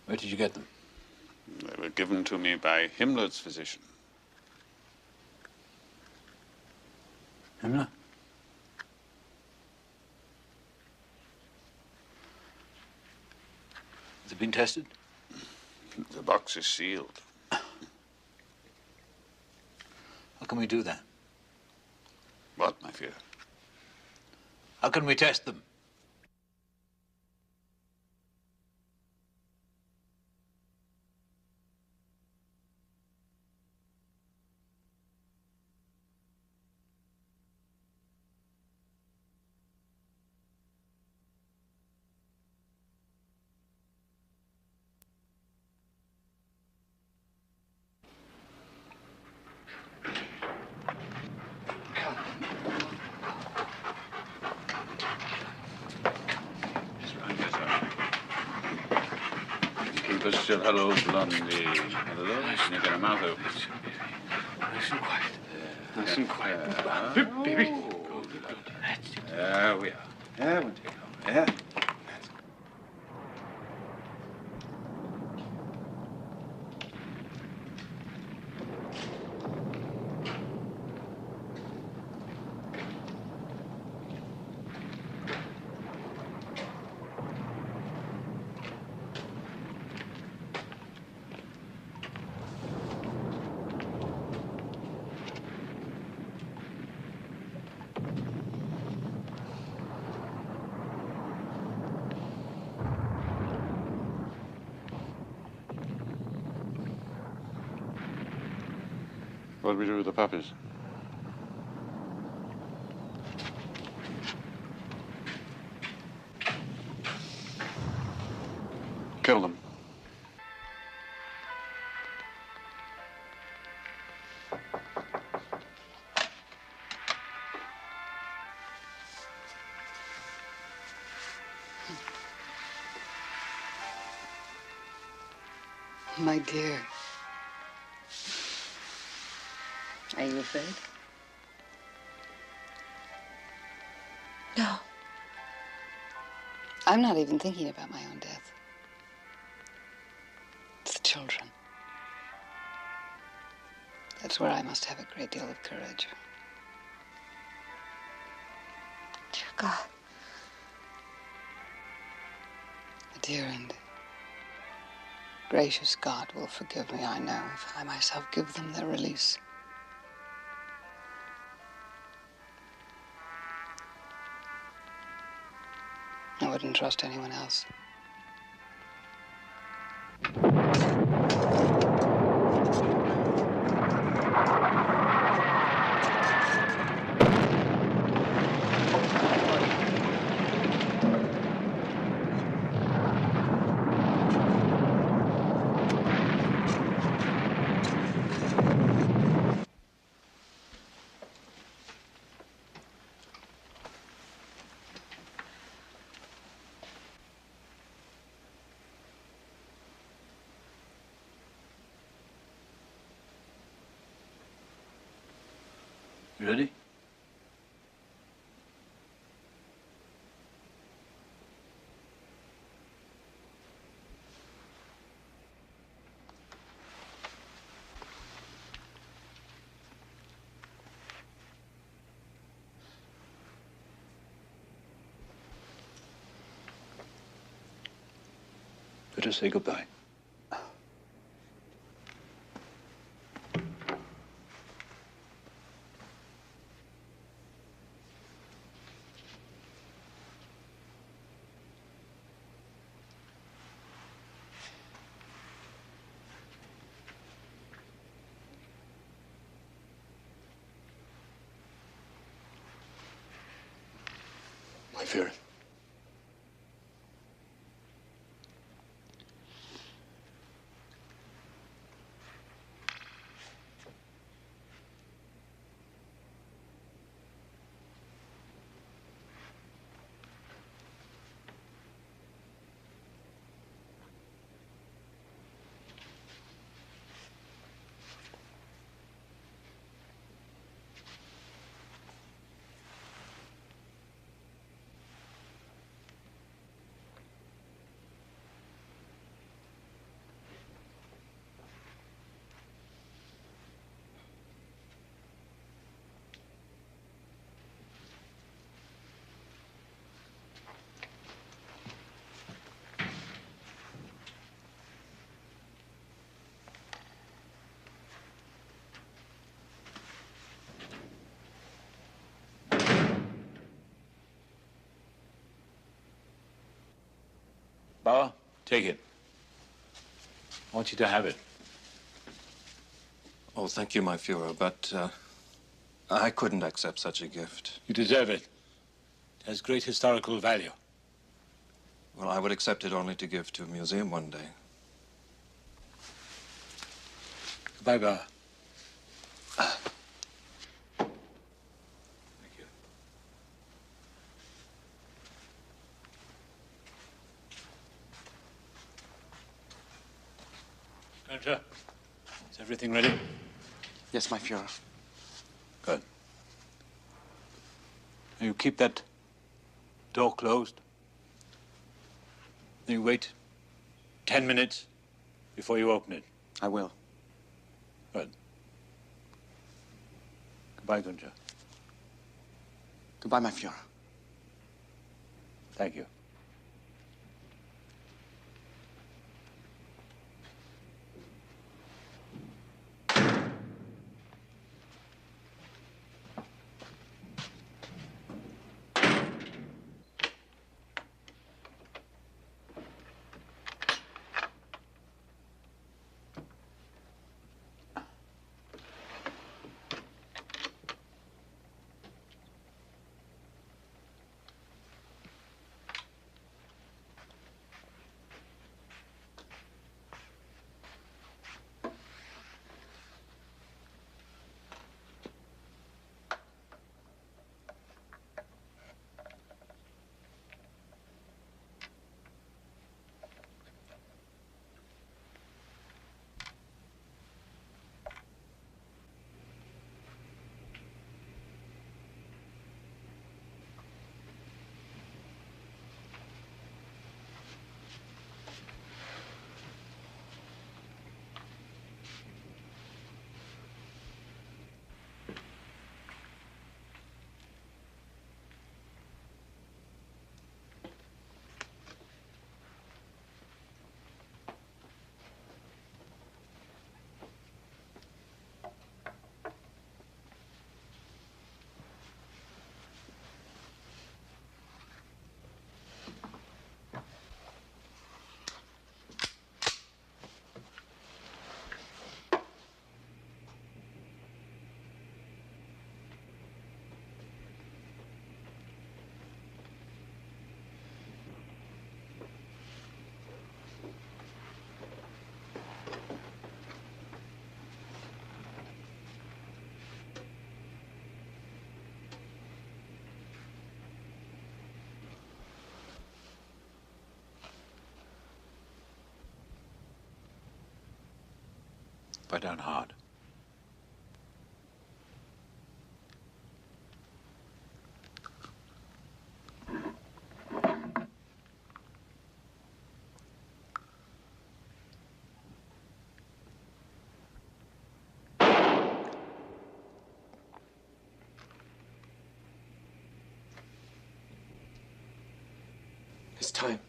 Where did you get them? They were given to me by Himmler's physician. Himmler? Has it been tested? The box is sealed. How can we do that? What, my Führer? How can we test them? Keep us still. Hello, Blondie. Hello, can you get a mouth open? Nice and quiet. Nice and quiet. Baby. There we are. Yeah, we'll take it home. Yeah. What do we do with the puppies? My dear. Are you afraid? No. I'm not even thinking about my own death. It's the children. That's where I must have a great deal of courage. Dear God. A dear and gracious God will forgive me, I know, if I myself give them their release. I wouldn't trust anyone else. You ready? Better say goodbye. My fear. Bauer, take it. I want you to have it. Oh, thank you, my Führer, but I couldn't accept such a gift. You deserve it. It has great historical value. Well, I would accept it only to give to a museum one day. Goodbye, Bauer. Gunther, is everything ready? Yes, my Führer. Good. Now you keep that door closed. Then you wait 10 minutes before you open it. I will. Good. Goodbye, Gunther. Goodbye, my Führer. Thank you. Fight down hard. It's time.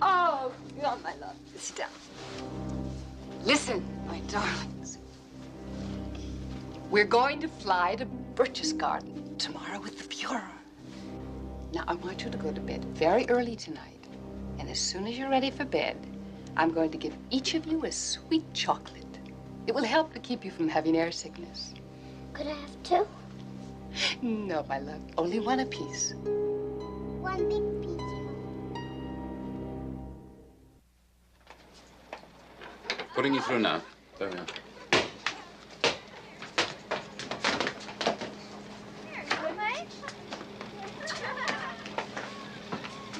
Oh, God, my love. Sit down. Listen, my darlings. We're going to fly to Berchtesgaden tomorrow with the Fuhrer. Now, I want you to go to bed very early tonight. And as soon as you're ready for bed, I'm going to give each of you a sweet chocolate. It will help to keep you from having air sickness. Could I have two? No, my love. Only one apiece. One big piece. Putting you through now. There we are.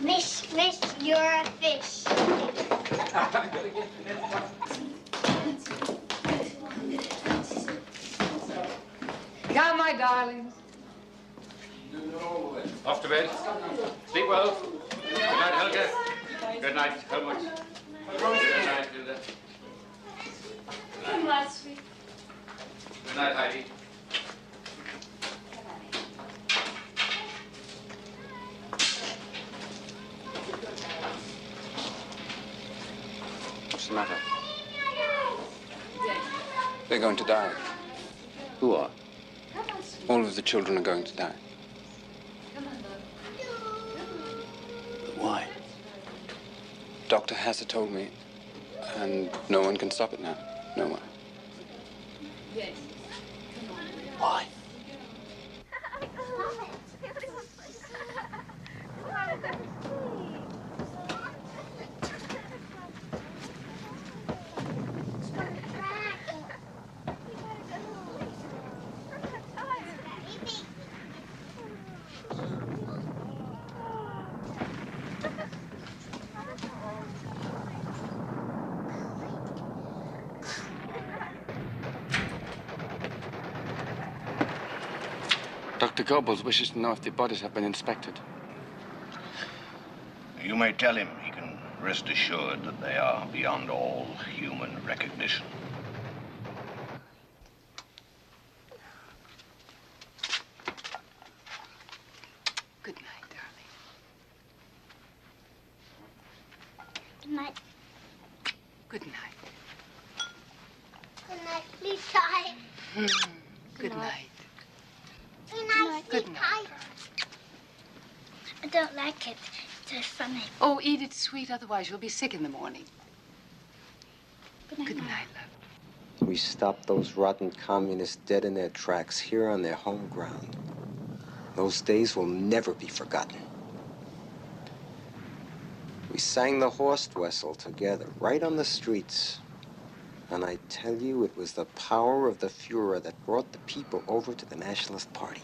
Mish, Mish, you're a fish. Come, my darlings. Off to bed. Sleep well. Good night, Helga. Good night, Helmut. Good night, Hilda. Good night, sweet. Good night, Heidi. What's the matter? They're going to die. Who are? All of the children are going to die. Why? Dr. Hasser told me, and no one can stop it now. No one. Yes. Why? Dr. Goebbels wishes to know if the bodies have been inspected. You may tell him he can rest assured that they are beyond all human recognition. Good night, darling. Good night. Good night. Good night, please, Ty. Good night. Good night, good night. I don't like it. It's so funny. Oh, eat it sweet, otherwise you'll be sick in the morning. Good night, love. We stopped those rotten communists dead in their tracks here on their home ground. Those days will never be forgotten. We sang the Horst Wessel together, right on the streets. And I tell you, it was the power of the Fuhrer that brought the people over to the Nationalist Party.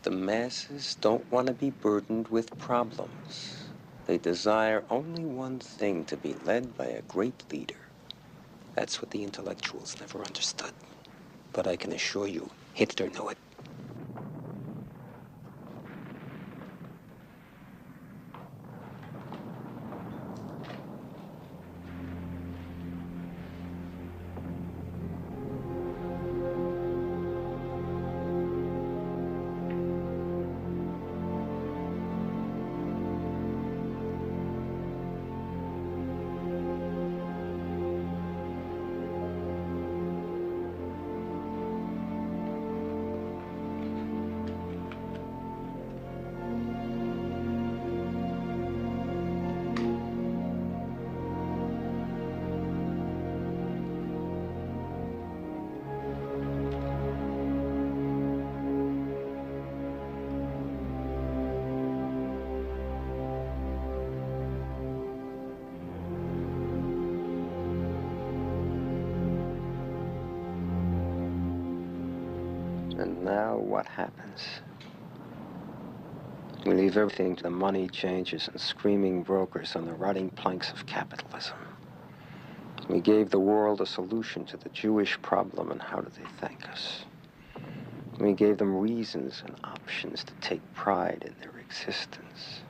The masses don't want to be burdened with problems. They desire only one thing, to be led by a great leader. That's what the intellectuals never understood. But I can assure you, Hitler knew it. And now what happens? We leave everything to the money changers and screaming brokers on the rotting planks of capitalism. We gave the world a solution to the Jewish problem, and how do they thank us? We gave them reasons and options to take pride in their existence.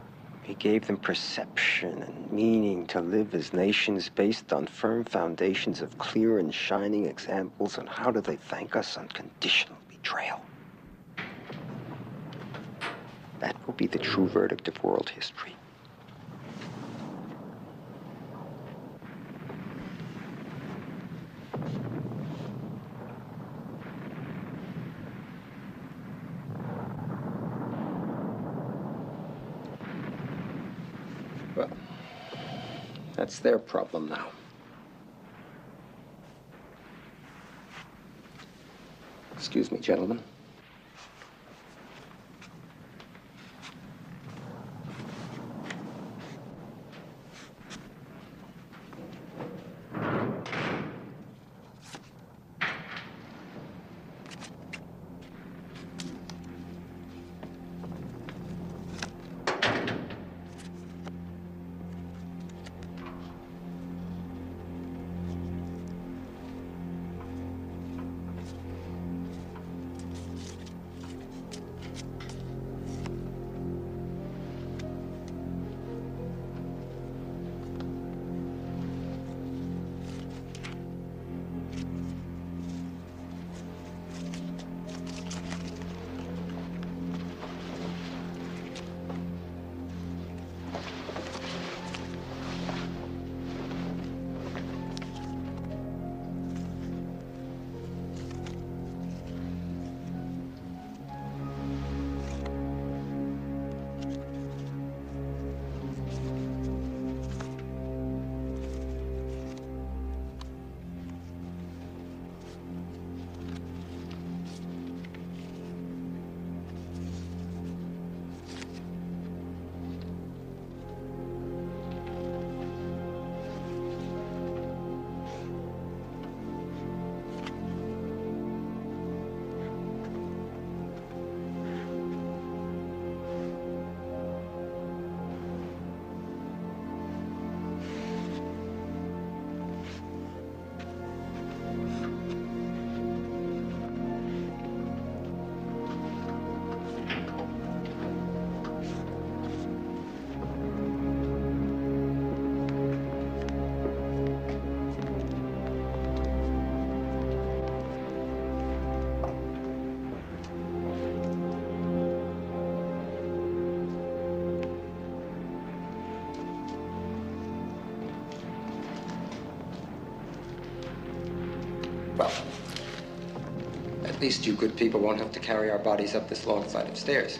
We gave them perception and meaning to live as nations based on firm foundations of clear and shining examples, and how do they thank us? Unconditional betrayal. That will be the true verdict of world history. Well, that's their problem now. Excuse me, gentlemen. At least you good people won't have to carry our bodies up this long flight of stairs.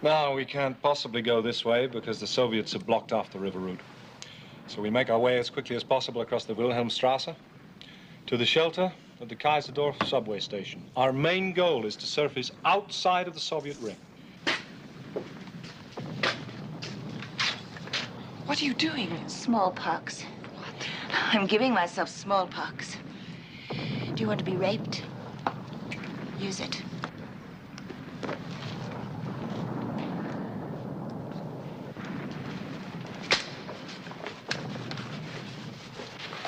Now, we can't possibly go this way because the Soviets have blocked off the river route. So we make our way as quickly as possible across the Wilhelmstrasse to the shelter at the Kaiserdorf subway station. Our main goal is to surface outside of the Soviet ring. What are you doing? Smallpox. What? I'm giving myself smallpox. Do you want to be raped? Use it.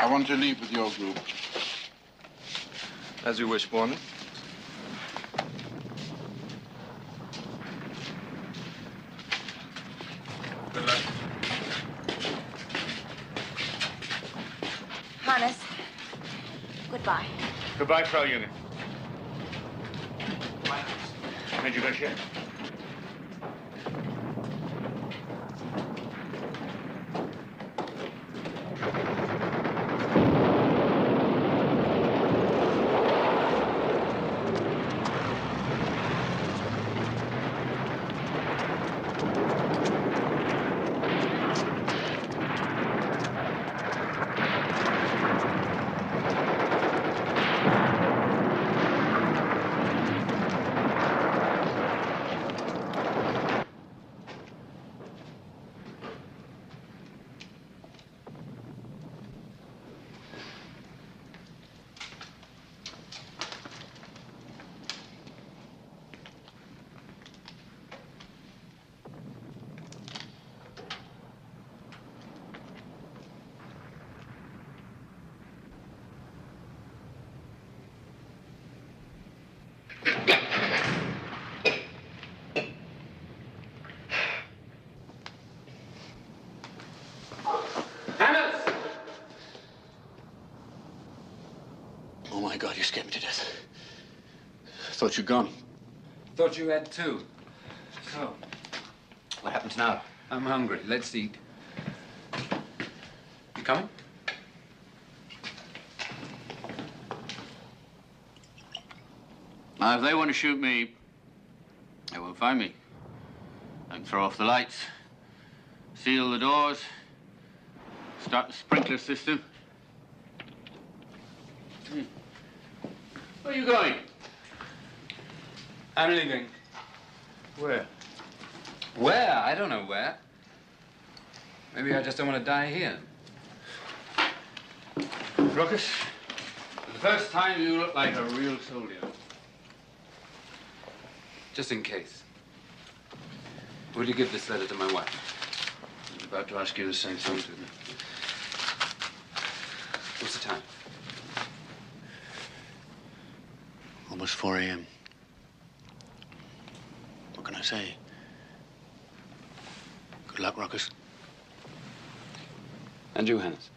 I want to leave with your group. As you wish, Born. Good luck. Hannes, goodbye. Goodbye, Frau Junge. Did you go here? Oh, my God, you scared me to death. Thought you'd gone. Thought you had too. So, what happens now? I'm hungry. Let's eat. You coming? Now, if they want to shoot me, they won't find me. I can throw off the lights, seal the doors, start the sprinkler system. Where are you going? I'm leaving. Where? Where? I don't know where. Maybe I just don't want to die here. Ruckus, for the first time you look like a real soldier. Just in case. Will you give this letter to my wife? I was about to ask you the same thing, didn't I? What's the time? Almost 4 a.m. What can I say? Good luck, Ruckus. And you, Hannes.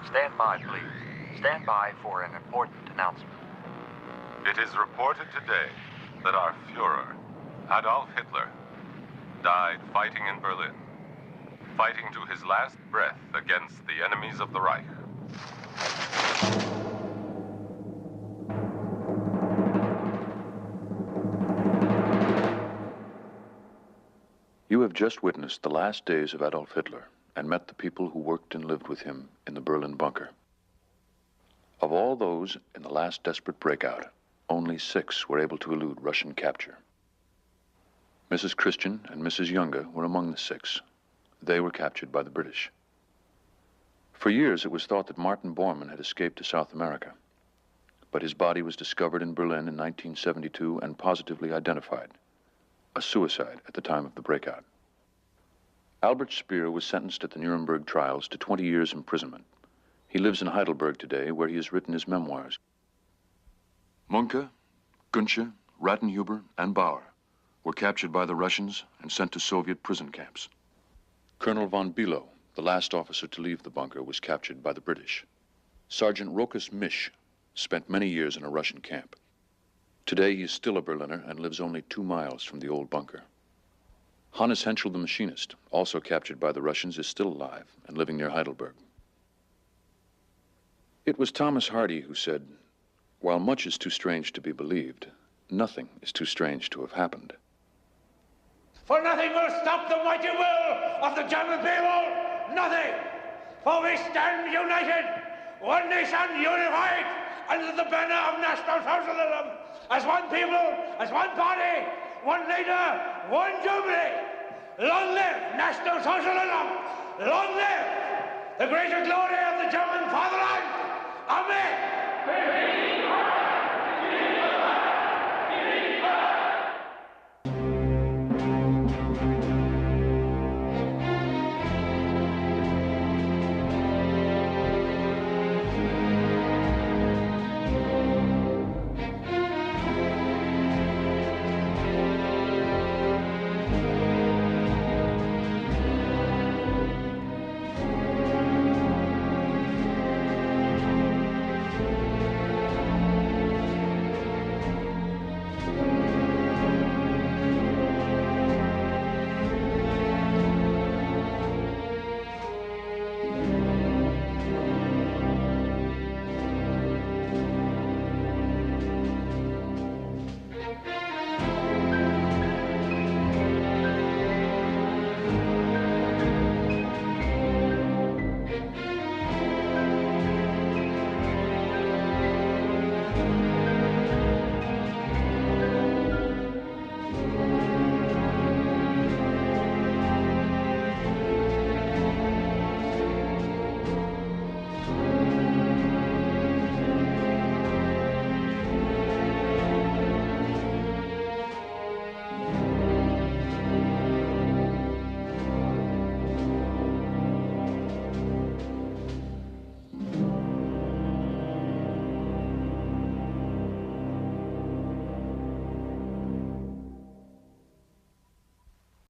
Stand by, please. Stand by for an important announcement. It is reported today that our Führer, Adolf Hitler, died fighting in Berlin, fighting to his last breath against the enemies of the Reich. You have just witnessed the last days of Adolf Hitler and met the people who worked and lived with him in the Berlin bunker. Of all those in the last desperate breakout, only 6 were able to elude Russian capture. Mrs. Christian and Mrs. Younger were among the 6. They were captured by the British. For years, it was thought that Martin Bormann had escaped to South America, but his body was discovered in Berlin in 1972 and positively identified. A suicide at the time of the breakout. Albert Speer was sentenced at the Nuremberg trials to 20 years imprisonment. He lives in Heidelberg today, where he has written his memoirs. Munke, Gunsche, Rattenhuber, and Bauer were captured by the Russians and sent to Soviet prison camps. Colonel von Bülow, the last officer to leave the bunker, was captured by the British. Sergeant Rokas Misch spent many years in a Russian camp. Today, he is still a Berliner and lives only 2 miles from the old bunker. Hannes Henschel, the machinist, also captured by the Russians, is still alive and living near Heidelberg. It was Thomas Hardy who said, "While much is too strange to be believed, nothing is too strange to have happened." For nothing will stop the mighty will of the German people. Nothing. For we stand united, one nation unified, under the banner of National Socialism, as one people, as one party, one leader, one Germany. Long live National Socialism! Long live the greater glory of the German fatherland! Amen!